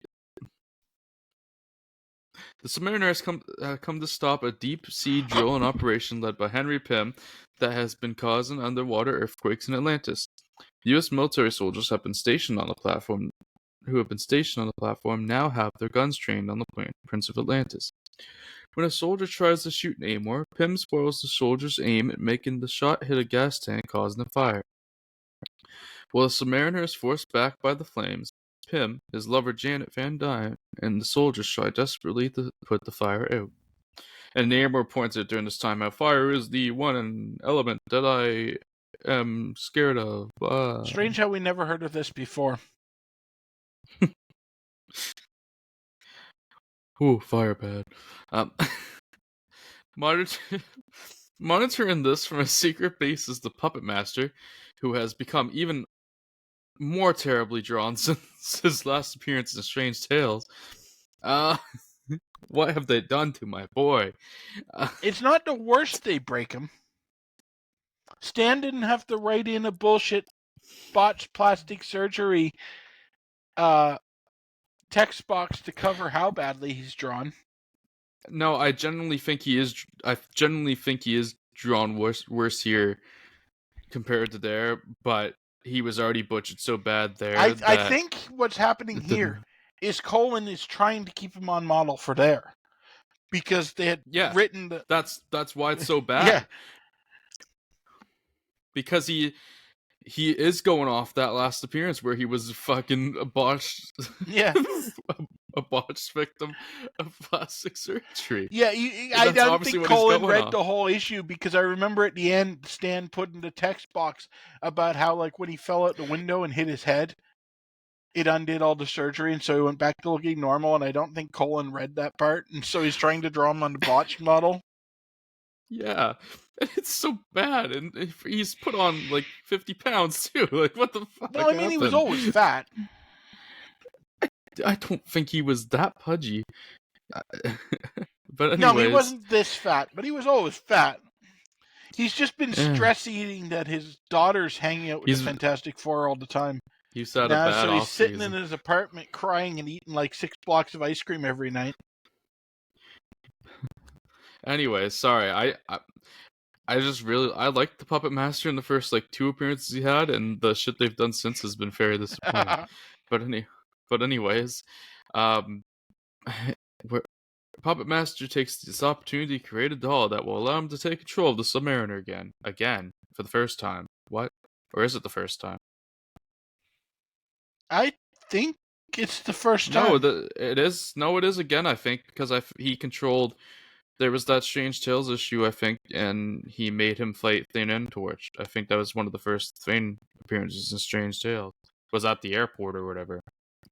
Submariner has come to stop a deep-sea drilling operation led by Henry Pym that has been causing underwater earthquakes in Atlantis. U.S. military soldiers who have been stationed on the platform now have their guns trained on the Prince of Atlantis. When a soldier tries to shoot Namor, Pym spoils the soldier's aim at making the shot hit a gas tank, causing a fire. While the Submariner is forced back by the flames, Pym, his lover Janet Van Dyne, and the soldiers try desperately to put the fire out. And Namor points out during this time how fire is the one element that I am scared of. Strange how we never heard of this before. Ooh, fire bad. Monitoring this from a secret base is the Puppet Master, who has become even more terribly drawn since his last appearance in Strange Tales. What have they done to my boy? It's not the worst they break him. Stan didn't have to write in a bullshit botched plastic surgery text box to cover how badly he's drawn. No, I genuinely think he is drawn worse here compared to there, but he was already butchered so bad there. I think what's happening here is Colan is trying to keep him on model for there. Because they had written the... That's why it's so bad. Yeah. Because he is going off that last appearance where he was fucking a botched victim of plastic surgery. Yeah, I don't think Colan read the whole issue because I remember at the end Stan put in the text box about how like when he fell out the window and hit his head, it undid all the surgery and so he went back to looking normal, and I don't think Colan read that part, and so he's trying to draw him on the botched model. Yeah, and it's so bad, and he's put on like 50 pounds too. Like, what the fuck? Well, I mean, he was always fat. I don't think he was that pudgy. But anyways, no, he wasn't this fat, but he was always fat. He's just been stress eating that his daughter's hanging out with the Fantastic Four all the time. He's had a bad so he's sitting season. in his apartment crying and eating like 6 blocks of ice cream every night. Anyways, sorry. I just really liked the Puppet Master in the first like 2 appearances he had, and the shit they've done since has been very disappointing. But anyways, Puppet Master takes this opportunity to create a doll that will allow him to take control of the Submariner again, for the first time. What? Or is it the first time? I think it's the first No, time. it is. No, it is again. I think because he controlled. There was that Strange Tales issue, I think, and he made him fight Thane and Torch. I think that was one of the first Thane appearances in Strange Tales. Was at the airport or whatever.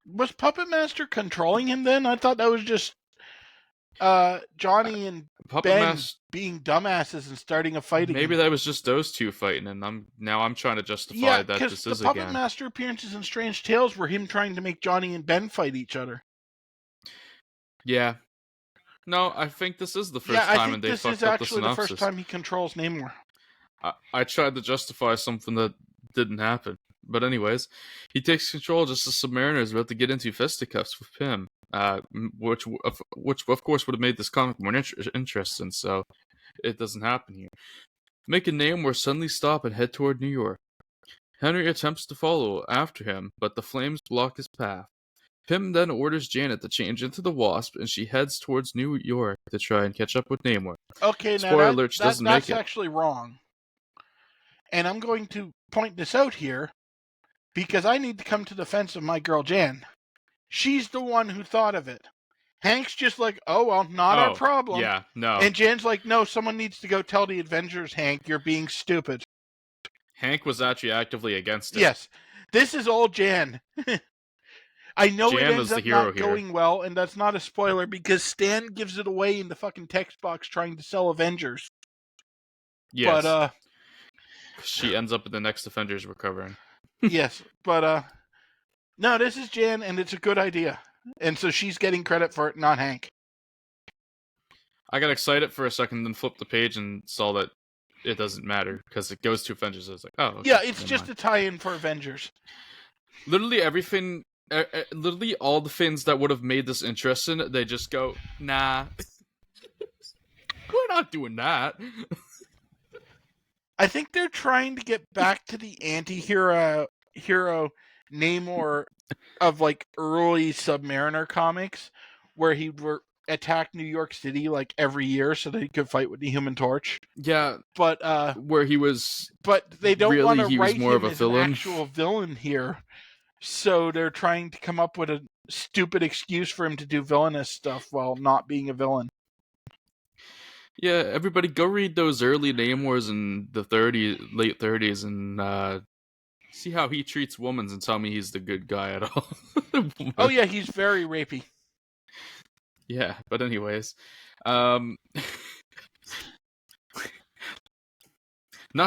Was Puppet Master controlling him then? I thought that was just Johnny and Puppet Ben Master. being dumbasses and starting a fight Maybe again. that was just those two fighting, and I'm trying to justify Yeah, that because this the is Puppet again. Master appearances in Strange Tales were him trying to make Johnny and Ben fight each other. Yeah. No, I think this is the Yeah, first I time, think and they this is fucked up the actually the first synopsis. time he controls Namor. I tried to justify something that didn't happen. But anyways, he takes control just as Submariner is about to get into fisticuffs with Pym, which of course would have made this comic more interesting. So it doesn't happen here. Making Namor suddenly stop and head toward New York. Henry attempts to follow after him, but the flames block his path. Pym then orders Janet to change into the Wasp, and she heads towards New York to try and catch up with Namor. Okay, now Spoiler alert, she doesn't make that's it. actually wrong. And I'm going to point this out here because I need to come to the defense of my girl Jan. She's the one who thought of it. Hank's just like, oh, well, not our problem. Yeah, no. And Jan's like, no, someone needs to go tell the Avengers, Hank, you're being stupid. Hank was actually actively against it. Yes, this is all Jan. I know Jan it ends is the up hero not here. going well, and that's not a spoiler because Stan gives it away in the fucking text box trying to sell Avengers. Yes. But, she ends up in the next Avengers recovering. yes, but, no, this is Jan, and it's a good idea. And so she's getting credit for it, not Hank. I got excited for a second, then flipped the page and saw that it doesn't matter because it goes to Avengers. I was like, oh, okay, yeah, it's just a tie-in for Avengers. Literally everything, literally all the things that would have made this interesting, they just go, nah, we're not doing that. I think they're trying to get back to the anti-hero Namor of like early Submariner comics, where he would attack New York City like every year so that he could fight with the Human Torch. Yeah, but where he was, but they don't really, want to he was write more him of a as an villain. actual villain here, so they're trying to come up with a stupid excuse for him to do villainous stuff while not being a villain. Yeah, everybody go read those early Namors in the late 30s and see how he treats women and tell me he's the good guy at all. Oh yeah, he's very rapey. Yeah, but anyways, not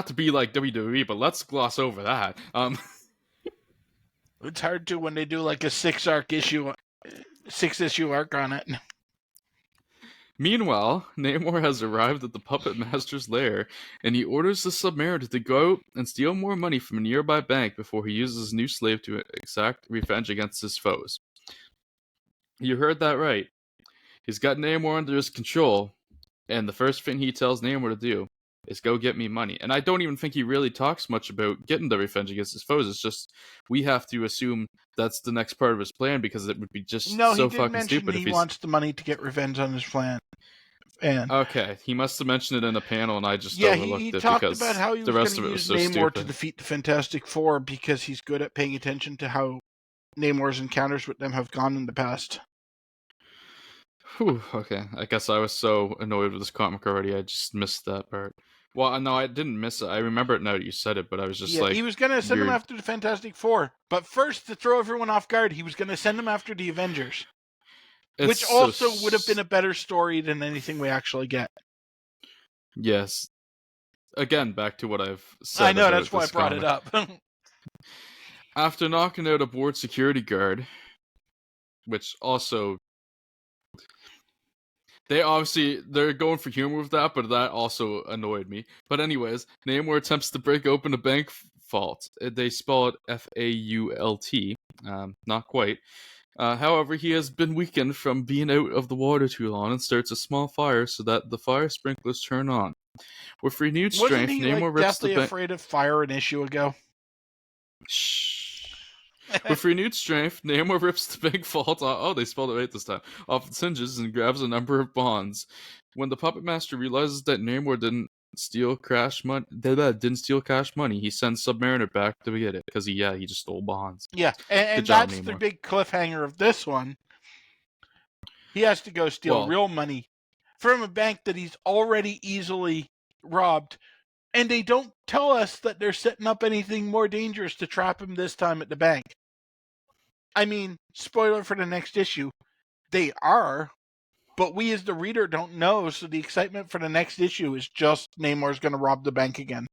to be like WWE, but let's gloss over that. It's hard to when they do like a 6-issue arc on it. Meanwhile, Namor has arrived at the Puppet Master's lair, and he orders the Submariner to go out and steal more money from a nearby bank before he uses his new slave to exact revenge against his foes. You heard that right. He's got Namor under his control, and the first thing he tells Namor to do is go get me money. And I don't even think he really talks much about getting the revenge against his foes. It's just we have to assume that's the next part of his plan because it would be just so fucking stupid if he wants the money to get revenge on his plan. And okay, he must have mentioned it in a panel, and I just he overlooked it talked because about how he the was rest going of to it was use so Namor stupid. to defeat the Fantastic Four because he's good at paying attention to how Namor's encounters with them have gone in the past. Whew, okay, I guess I was so annoyed with this comic already, I just missed that part. Well, no, I didn't miss it. I remember it now that you said it, but I was just like... he was going to send them after the Fantastic Four. But first, to throw everyone off guard, he was going to send them after the Avengers. Which also would have been a better story than anything we actually get. Yes. Again, back to what I've said. I know, that's why I brought it up. After knocking out a board security guard, which also... They're going for humor with that, but that also annoyed me. But anyways, Namor attempts to break open a bank vault. They spell it F-A-U-L-T. Not quite. However, he has been weakened from being out of the water too long and starts a small fire so that the fire sprinklers turn on. With renewed strength, Namor rips the bank... afraid of fire an issue ago? Shh. With renewed strength, Namor rips the bank vault they spelled it right this time, off its hinges and grabs a number of bonds. When the Puppet Master realizes that Namor didn't steal cash money. Didn't steal cash money. He sends Submariner back to get it because he just stole bonds. Yeah, Good and job, that's the Namor. big cliffhanger of this one. He has to go steal real money from a bank that he's already easily robbed. And they don't tell us that they're setting up anything more dangerous to trap him this time at the bank. I mean, spoiler for the next issue, they are, but we as the reader don't know, so the excitement for the next issue is just Namor's going to rob the bank again.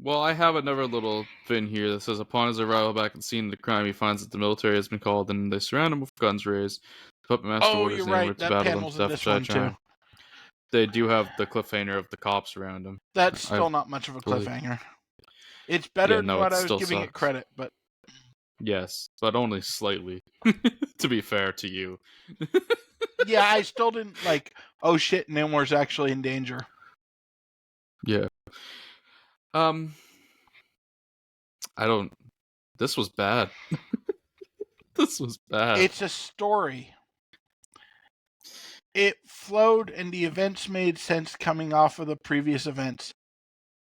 Well, I have another little thing here that says, upon his arrival back at the scene of the crime, he finds that the military has been called and they surround him with guns raised. The Puppet Master orders You're Namor right. to That battle them panel's to in death this with one, too. They do have the cliffhanger of the cops around him. That's still not much of a cliffhanger. It's better than what I was giving it credit, but... Yes, but only slightly, to be fair to you. Yeah, I still didn't oh shit, Namor's actually in danger. Yeah. This was bad. This was bad. It's a story. It flowed and the events made sense coming off of the previous events.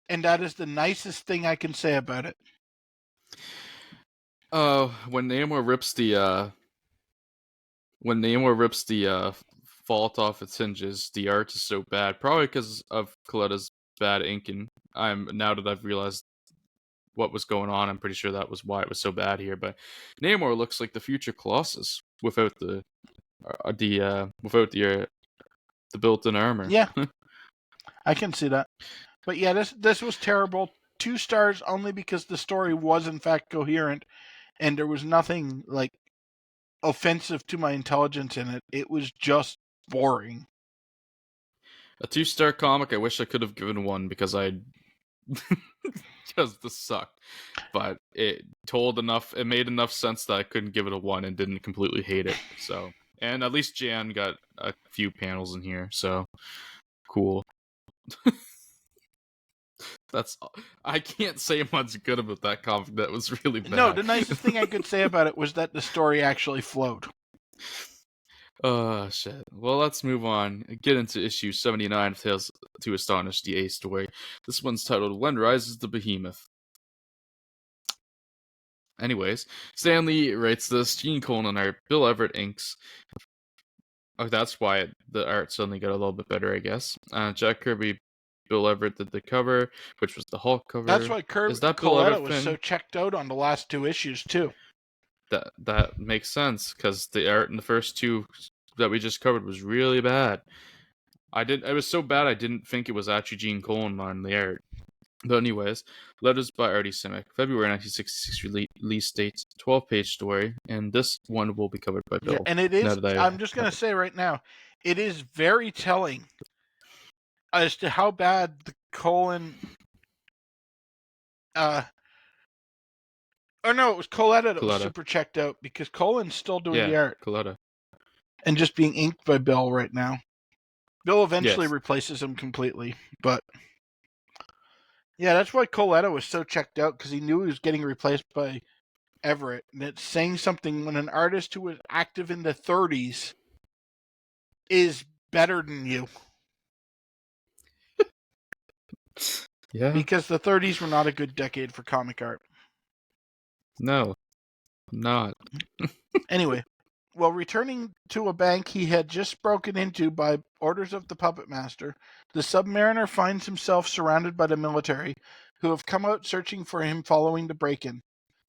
And that is the nicest thing I can say about it. When Namor rips the fault off its hinges, the art is so bad. Probably because of Coletta's bad inking. Now that I've realized what was going on, I'm pretty sure that was why it was so bad here. But Namor looks like the future Colossus without the built-in armor. Yeah, I can see that. But yeah, this was terrible. 2 stars only because the story was in fact coherent, and there was nothing offensive to my intelligence in it. It was just boring. A 2-star comic. I wish I could have given 1 because because this sucked. But it made enough sense that I couldn't give it a 1 and didn't completely hate it. So, and at least Jan got a few panels in here, so cool. I can't say much good about that comic. That was really bad. No, the nicest thing I could say about it was that the story actually flowed. Oh, shit. Well, let's move on. Get into issue 79 of Tales to Astonish, the A story. This one's titled When Rises the Behemoth. Anyways, Stan Lee writes this, Gene Colan art, Bill Everett inks. Oh, that's why the art suddenly got a little bit better, I guess. Jack Kirby, Bill Everett did the cover, which was the Hulk cover. That's why Coletta was so checked out on the last 2 issues, too. That makes sense, because the art in the first 2 that we just covered was really bad. It was so bad I didn't think it was actually Gene Colan on the art. But anyways, Letters by Artie Simek, February 1966 release date, 12-page story, and this one will be covered by Bill. Yeah, and it is, I'm just going to say right now, it is very telling as to how bad the Colan... Oh no, it was Coletta that was super checked out, because Colan's still doing the art. Coletta. And just being inked by Bill right now. Bill eventually replaces him completely, but... Yeah, that's why Coletta was so checked out, because he knew he was getting replaced by Everett. And it's saying something when an artist who was active in the 30s is better than you. Yeah. Because the 30s were not a good decade for comic art. No, not. Anyway, while returning to a bank he had just broken into by orders of the Puppet Master, the Submariner finds himself surrounded by the military, who have come out searching for him following the break-in.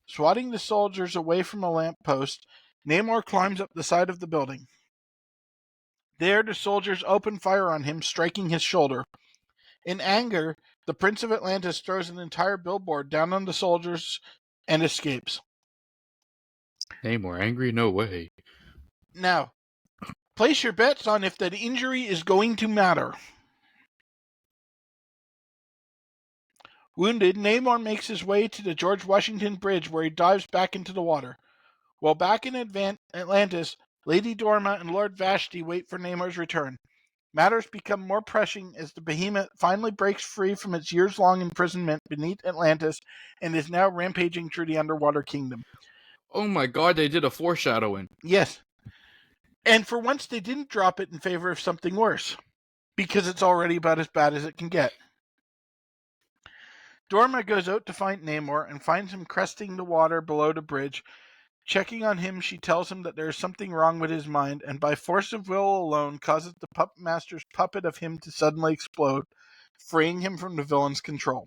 Swatting the soldiers away from a lamppost, Namor climbs up the side of the building. There, the soldiers open fire on him, striking his shoulder. In anger, the Prince of Atlantis throws an entire billboard down on the soldiers and escapes. Namor angry? No way. Now, place your bets on if that injury is going to matter. Wounded, Namor makes his way to the George Washington Bridge, where he dives back into the water. While back in Atlantis, Lady Dorma and Lord Vashti wait for Namor's return. Matters become more pressing as the behemoth finally breaks free from its years-long imprisonment beneath Atlantis and is now rampaging through the underwater kingdom. Oh my god, they did a foreshadowing. Yes. And for once they didn't drop it in favor of something worse. because it's already about as bad as it can get. Dorma goes out to find Namor and finds him cresting the water below the bridge. Checking on him, she tells him that there is something wrong with his mind, and by force of will alone causes the Puppet Master's puppet of him to suddenly explode, freeing him from the villain's control.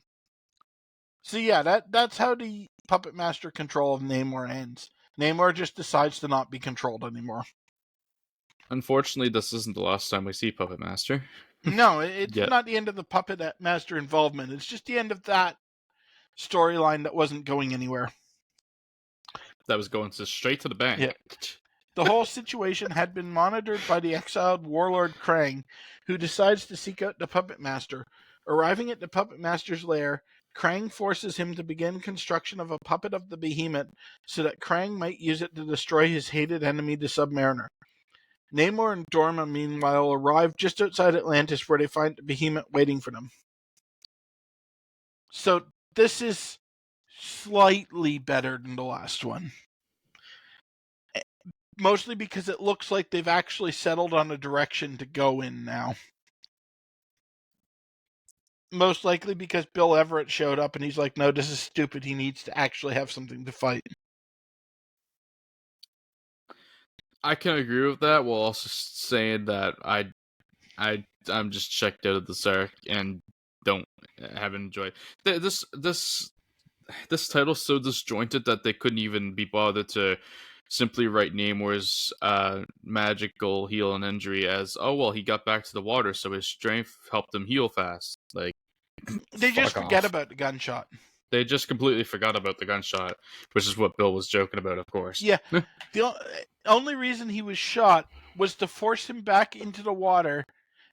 So yeah, that's how the Puppet Master control of Namor ends. Namor just decides to not be controlled anymore. Unfortunately, this isn't the last time we see Puppet Master. No, it's Yet. not the end of the Puppet Master involvement. It's just the end of that storyline that wasn't going anywhere. That was going straight to the bank. Yeah. The whole situation had been monitored by the exiled warlord Krang, who decides to seek out the Puppet Master. Arriving at the Puppet Master's lair, Krang forces him to begin construction of a puppet of the Behemoth so that Krang might use it to destroy his hated enemy, the Submariner. Namor and Dorma, meanwhile, arrive just outside Atlantis where they find the Behemoth waiting for them. So this is slightly better than the last one. Mostly because it looks like they've actually settled on a direction to go in now. Most likely because Bill Everett showed up and he's like, no, this is stupid. He needs to actually have something to fight. I can agree with that, while also saying that I'm just checked out of this arc and haven't enjoyed this title's so disjointed that they couldn't even be bothered to simply write Namor's magical heal and injury as, oh well, he got back to the water, so his strength helped him heal fast. Like, They just fuck forget off. about the gunshot. They just completely forgot about the gunshot, which is what Bill was joking about, of course. Yeah, the only reason he was shot was to force him back into the water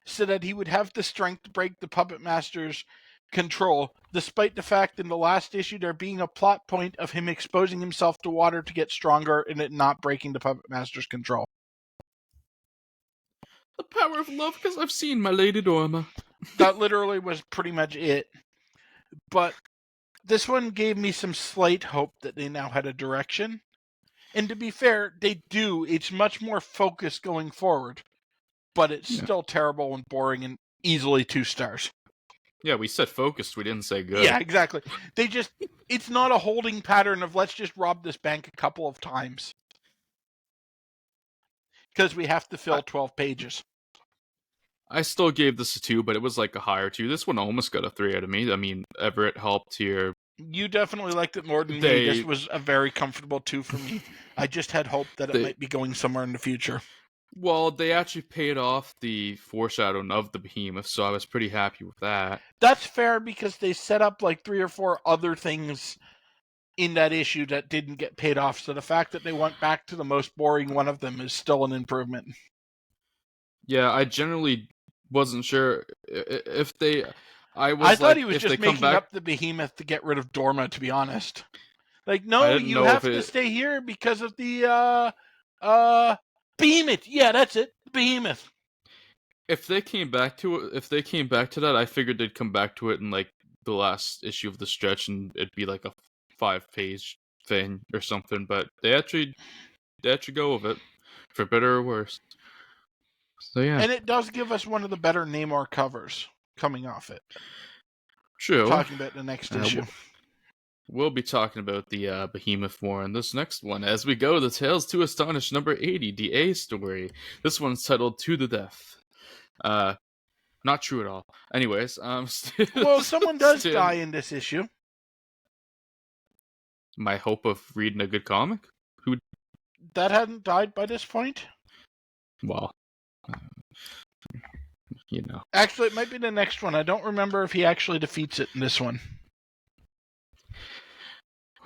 so that he would have the strength to break the Puppet Master's control, despite the fact in the last issue there being a plot point of him exposing himself to water to get stronger and it not breaking the Puppet Master's control. The power of love, because I've seen my Lady Dorma. That literally was pretty much it. But this one gave me some slight hope that they now had a direction. And to be fair, they do. It's much more focused going forward. But it's still terrible and boring and easily 2 stars. Yeah, we said focused, we didn't say good. Yeah, exactly. It's not a holding pattern of let's just rob this bank a couple of times. Because we have to fill 12 pages. I still gave this a 2, but it was like a higher 2. This one almost got a 3 out of me. I mean, Everett helped here. You definitely liked it more than me. This was a very comfortable 2 for me. I just had hope that it might be going somewhere in the future. Well, they actually paid off the foreshadowing of the Behemoth, so I was pretty happy with that. That's fair because they set up like 3 or 4 other things in that issue that didn't get paid off. So the fact that they went back to the most boring one of them is still an improvement. Yeah, I generally wasn't sure if they... I thought he was just making up the Behemoth to get rid of Dorma, to be honest. Like, no, you have to stay here because of the Behemoth. Yeah, that's it. Behemoth. If they came back to that, I figured they'd come back to it in like the last issue of the stretch, and it'd be like a 5-page thing or something. But they actually go with it, for better or worse. So yeah, and it does give us one of the better Namor covers coming off it. True. Talking about the next issue. We'll be talking about the Behemoth War in this next one as we go to Tales to Astonish number 80, the A story. This one's titled To the Death. Not true at all. Anyways, well, someone does die in this issue. My hope of reading a good comic? Who? That hadn't died by this point? Well, you know. Actually, it might be the next one. I don't remember if he actually defeats it in this one.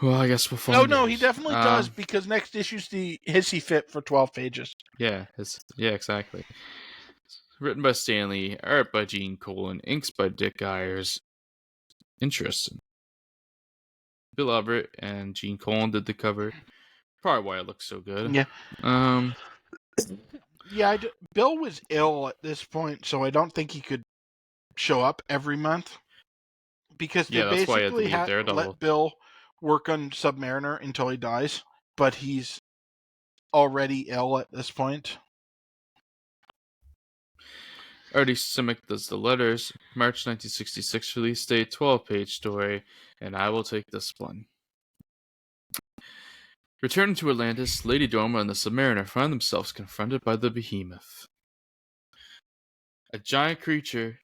Well, I guess we'll find out. No, he definitely does, because next issue's the Hissy Fit for 12 pages. Yeah, exactly. Written by Stanley, art by Gene Colan, inks by Dick Ayers. Interesting. Bill Everett and Gene Colan did the cover. Probably why it looks so good. Yeah. Yeah, Bill was ill at this point, so I don't think he could show up every month. Because they basically had to let Bill work on Submariner until he dies, but he's already ill at this point. Artie Simic does the letters. March 1966 release date, 12-page story, and I will take this one. Returning to Atlantis, Lady Dorma and the Submariner find themselves confronted by the Behemoth. A giant creature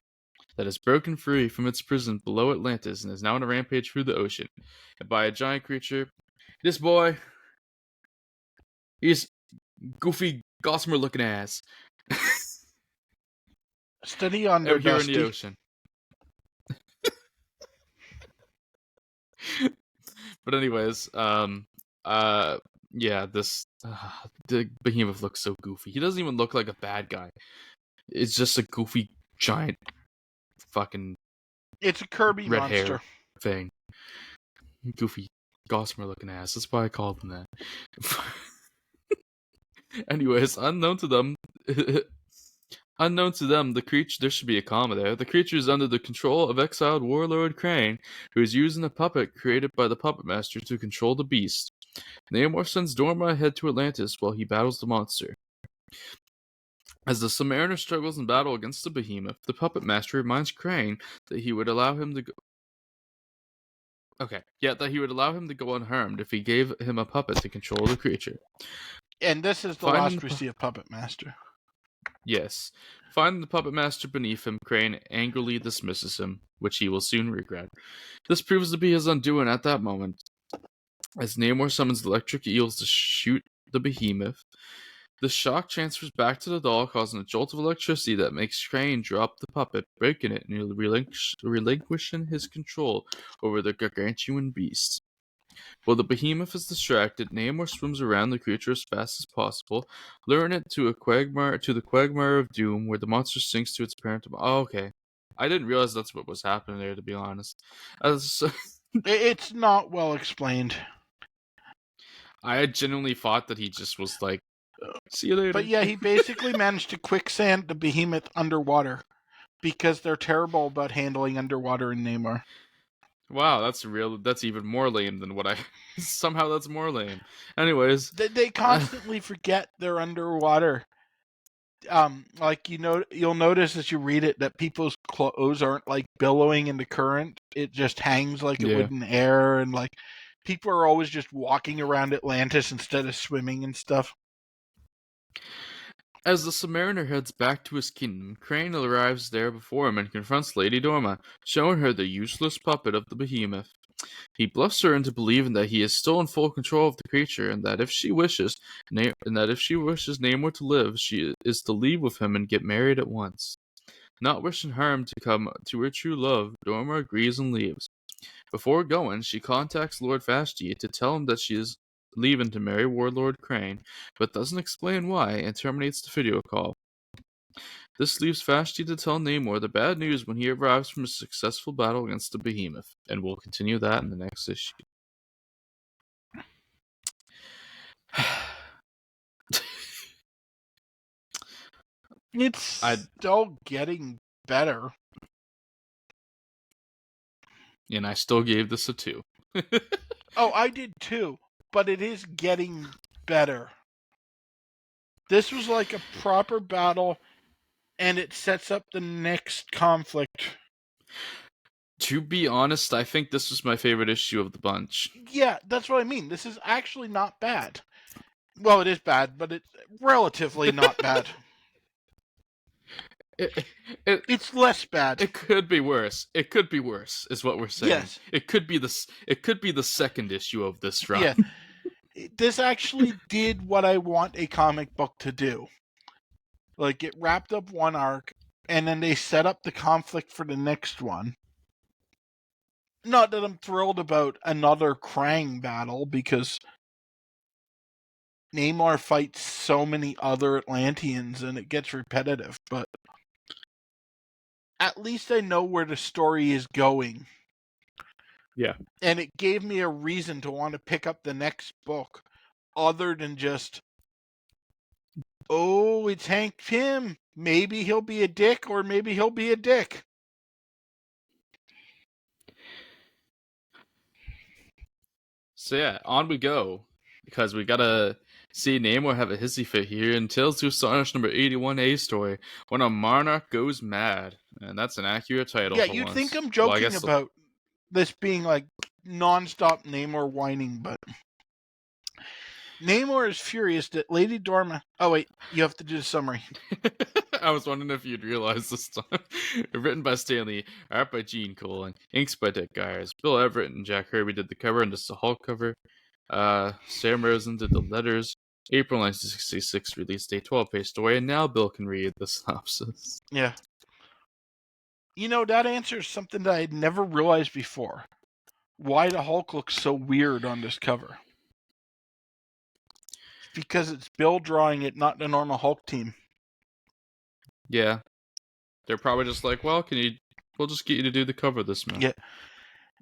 that has broken free from its prison below Atlantis and is now on a rampage through the ocean. And by a giant creature, this boy, he's goofy, gossamer looking ass. Steady on there, Out here in Dusty. the ocean. But anyways, yeah, the Behemoth looks so goofy. He doesn't even look like a bad guy. It's just a goofy, giant, fucking It's a Kirby red monster. hair thing. Goofy, gossamer looking ass. That's why I called him that. Anyways, unknown to them, the creature. There should be a comma there. The creature is under the control of exiled warlord Crane, who is using a puppet created by the puppet master to control the beast. Namor sends Dorma ahead to Atlantis while he battles the monster. As the Submariner struggles in battle against the Behemoth, the puppet master reminds Crane that he would allow him to go. That he would allow him to go unharmed if he gave him a puppet to control the creature. And this is the last we see of Puppet Master. Yes. Finding the puppet master beneath him, Crane angrily dismisses him, which he will soon regret. This proves to be his undoing at that moment, as Namor summons electric eels to shoot the Behemoth. The shock transfers back to the doll, causing a jolt of electricity that makes Crane drop the puppet, breaking it and relinquishing his control over the gargantuan beast. While the Behemoth is distracted, Namor swims around the creature as fast as possible, luring it to the quagmire of doom, where the monster sinks to its parent. Oh, okay. I didn't realize that's what was happening there, to be honest. It's not well explained. I genuinely thought that he just was like, see you later. But yeah, he basically managed to quicksand the Behemoth underwater because they're terrible about handling underwater in Namor. Wow, that's even more lame than what I... Somehow that's more lame. Anyways. They constantly forget they're underwater. Like, you'll notice as you read it that people's clothes aren't like billowing in the current. It just hangs like it would in air, and like people are always just walking around Atlantis instead of swimming and stuff. As the Submariner heads back to his kingdom, Crane arrives there before him and confronts Lady Dorma, showing her the useless puppet of the Behemoth. He bluffs her into believing that he is still in full control of the creature, and that if she wishes Namor to live, she is to leave with him and get married at once. Not wishing harm to come to her true love, Dorma agrees and leaves. Before going, she contacts Lord Vashti to tell him that she is leaving to marry Warlord Crane, but doesn't explain why and terminates the video call. This leaves Vashti to tell Namor the bad news when he arrives from a successful battle against the Behemoth, and we'll continue that in the next issue. It's still getting better. And I still gave this a 2. Oh, I did too, but it is getting better. This was like a proper battle, and it sets up the next conflict. To be honest, I think this was my favorite issue of the bunch. Yeah, that's what I mean. This is actually not bad. Well, it is bad, but it's relatively not bad. It's less bad. It could be worse. It could be worse, is what we're saying. Yes. It could be the second issue of this run. Yeah. This actually did what I want a comic book to do. Like, it wrapped up one arc, and then they set up the conflict for the next one. Not that I'm thrilled about another Krang battle, because Namor fights so many other Atlanteans and it gets repetitive, but at least I know where the story is going. Yeah. And it gave me a reason to want to pick up the next book, other than just, oh, it's Hank Pym. Maybe he'll be a dick, or maybe he'll be a dick. So yeah, on we go, because we gotta See, Namor have a hissy fit here in Tales to Astonish number 81A story, When a Monarch Goes Mad. And that's an accurate title Yeah, for you'd think once. I'm Well, I joking guess about this being like non-stop Namor whining, but Namor is furious that Lady Dorma... Oh wait, you have to do the summary. I was wondering if you'd realize this time. Written by Stanley, art by Gene Cole, and inks by Dick Geyers. Bill Everett and Jack Kirby did the cover, and this is the Hulk cover. Sam Rosen did the letters. April 1966 release date, 12-page story, and now Bill can read the synopsis. Yeah. You know, that answers something that I'd never realized before. Why the Hulk looks so weird on this cover. It's because it's Bill drawing it, not the normal Hulk team. Yeah. They're probably just like, well, we'll just get you to do the cover this month. Yeah.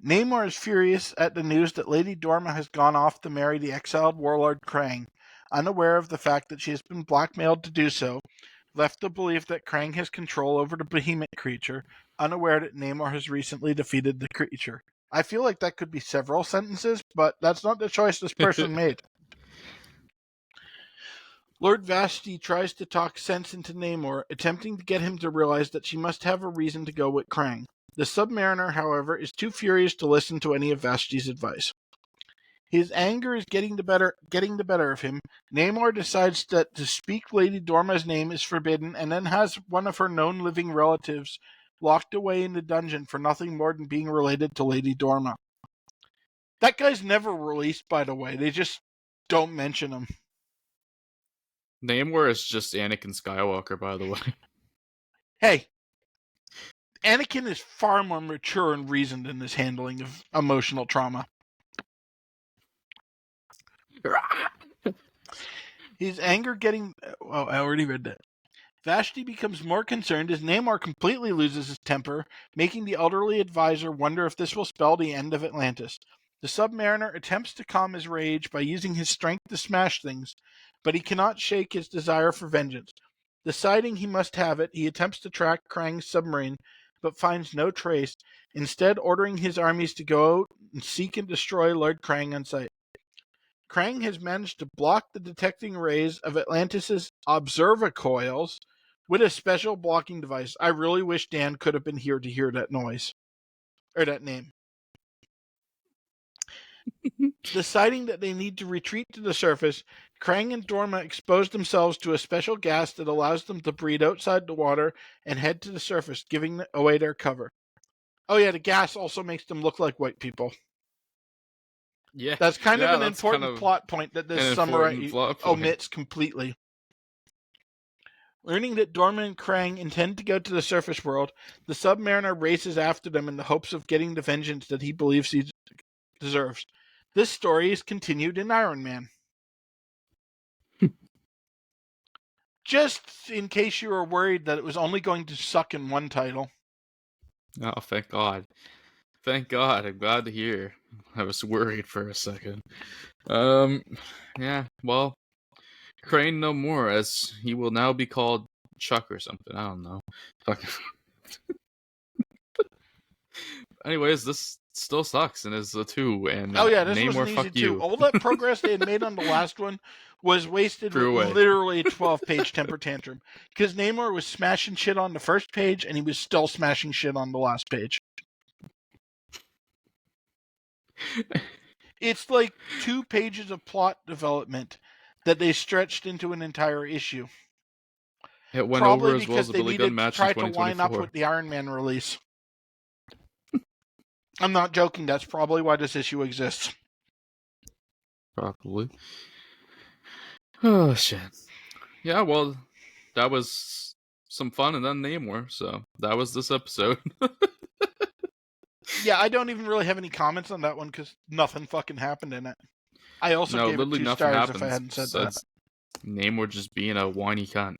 Namor is furious at the news that Lady Dorma has gone off to marry the exiled warlord Krang, unaware of the fact that she has been blackmailed to do so, left to believe that Krang has control over the behemoth creature, unaware that Namor has recently defeated the creature. I feel like that could be several sentences, but that's not the choice this person made. Lord Vashti tries to talk sense into Namor, attempting to get him to realize that she must have a reason to go with Krang. The Submariner, however, is too furious to listen to any of Vashti's advice. His anger is getting the better of him. Namor decides that to speak Lady Dorma's name is forbidden, and then has one of her known living relatives locked away in the dungeon for nothing more than being related to Lady Dorma. That guy's never released, by the way. They just don't mention him. Namor is just Anakin Skywalker, by the way. Hey, Anakin is far more mature and reasoned in his handling of emotional trauma. His anger getting... Oh, I already read that. Vashti becomes more concerned as Namor completely loses his temper, making the elderly advisor wonder if this will spell the end of Atlantis. The Submariner attempts to calm his rage by using his strength to smash things, but he cannot shake his desire for vengeance. Deciding he must have it, he attempts to track Krang's submarine, but finds no trace, instead ordering his armies to go out and seek and destroy Lord Krang on sight. Krang has managed to block the detecting rays of Atlantis' observacoils with a special blocking device. I really wish Dan could have been here to hear that noise. Or that name. Deciding that they need to retreat to the surface, Krang and Dorma expose themselves to a special gas that allows them to breathe outside the water and head to the surface, giving away their cover. Oh yeah, the gas also makes them look like white people. Yeah, that's kind of an important plot point that this summary omits completely. Learning that Dorma and Krang intend to go to the surface world, the Submariner races after them in the hopes of getting the vengeance that he believes he deserves. This story is continued in Iron Man. Just in case you were worried that it was only going to suck in one title. Oh, thank God. Thank God. I'm glad to hear. I was worried for a second. Yeah, well, Crane no more, as he will now be called Chuck or something. I don't know. Anyways, this still sucks and is a 2. And oh yeah, this Namor, was an easy 2. You. All that progress they had made on the last one was wasted with literally a 12-page temper tantrum. Because Namor was smashing shit on the first page, and he was still smashing shit on the last page. It's like 2 pages of plot development that they stretched into an entire issue. It went Probably over as well as a Billy Gunn match in 2024. Try to line up with the Iron Man release. I'm not joking. That's probably why this issue exists. Probably. Oh, shit. Yeah, well, that was some fun, and then Namor, so that was this episode. Yeah, I don't even really have any comments on that one, because nothing fucking happened in it. I also gave it 2 stars if I hadn't said that. Namor just being a whiny cunt.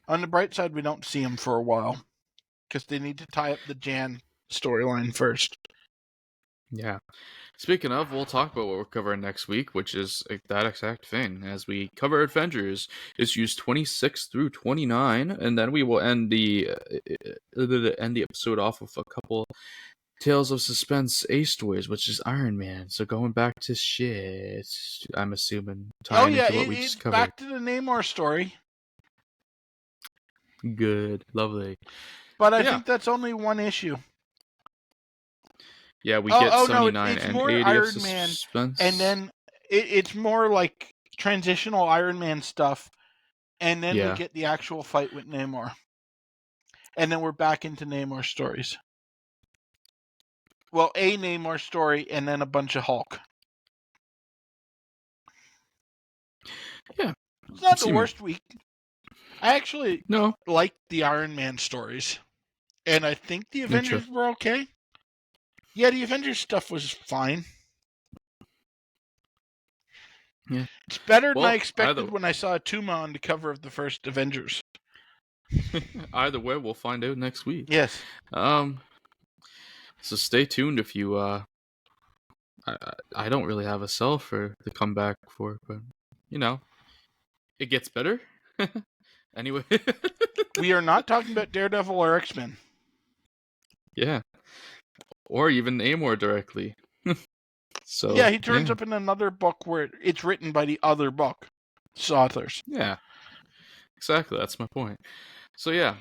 On the bright side, we don't see him for a while, because they need to tie up the Jan storyline first. Yeah. Speaking of, we'll talk about what we're covering next week, which is that exact thing. As we cover Avengers issues 26 through 29, and then we will end the episode off with a couple Tales of Suspense A stories, which is Iron Man. So going back to shit, I'm assuming tying into what we it's just covered. back to the Namor story. Good, lovely. But I think that's only one issue. Yeah, we get 79 no, it's and more 80 Iron of Suspense. Man, and then it's more like transitional Iron Man stuff, and then we get the actual fight with Namor. And then we're back into Namor stories. Well, a Namor story, and then a bunch of Hulk. Yeah. It's not the worst week. I actually liked the Iron Man stories. And I think the Avengers were okay. Yeah, the Avengers stuff was fine. Yeah. It's better than I expected when I saw a Tuma on the cover of the first Avengers. Either way, we'll find out next week. Yes. So stay tuned if you I don't really have a sell for the comeback for, but it gets better. Anyway. We are not talking about Daredevil or X-Men. Yeah. Or even Namor directly. So yeah, he turns up in another book where it's written by the other book authors. Yeah. Exactly, that's my point. So yeah.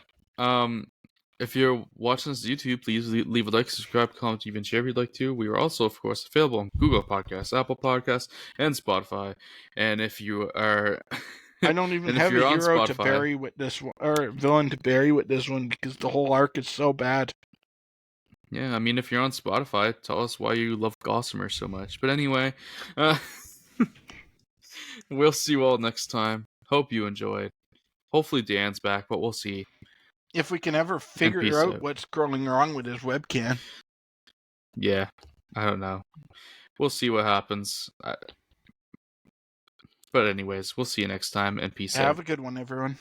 If you're watching this on YouTube, please leave a like, subscribe, comment, even share if you'd like to. We are also, of course, available on Google Podcasts, Apple Podcasts, and Spotify. And if you are... I don't even have a hero to bury with this one, or a villain to bury with this one, because the whole arc is so bad. Yeah, I mean, if you're on Spotify, tell us why you love Gossamer so much. But anyway, we'll see you all next time. Hope you enjoyed. Hopefully Dan's back, but we'll see. If we can ever figure out what's going wrong with his webcam. Yeah, I don't know. We'll see what happens. But anyways, we'll see you next time, and peace out. Have a good one, everyone.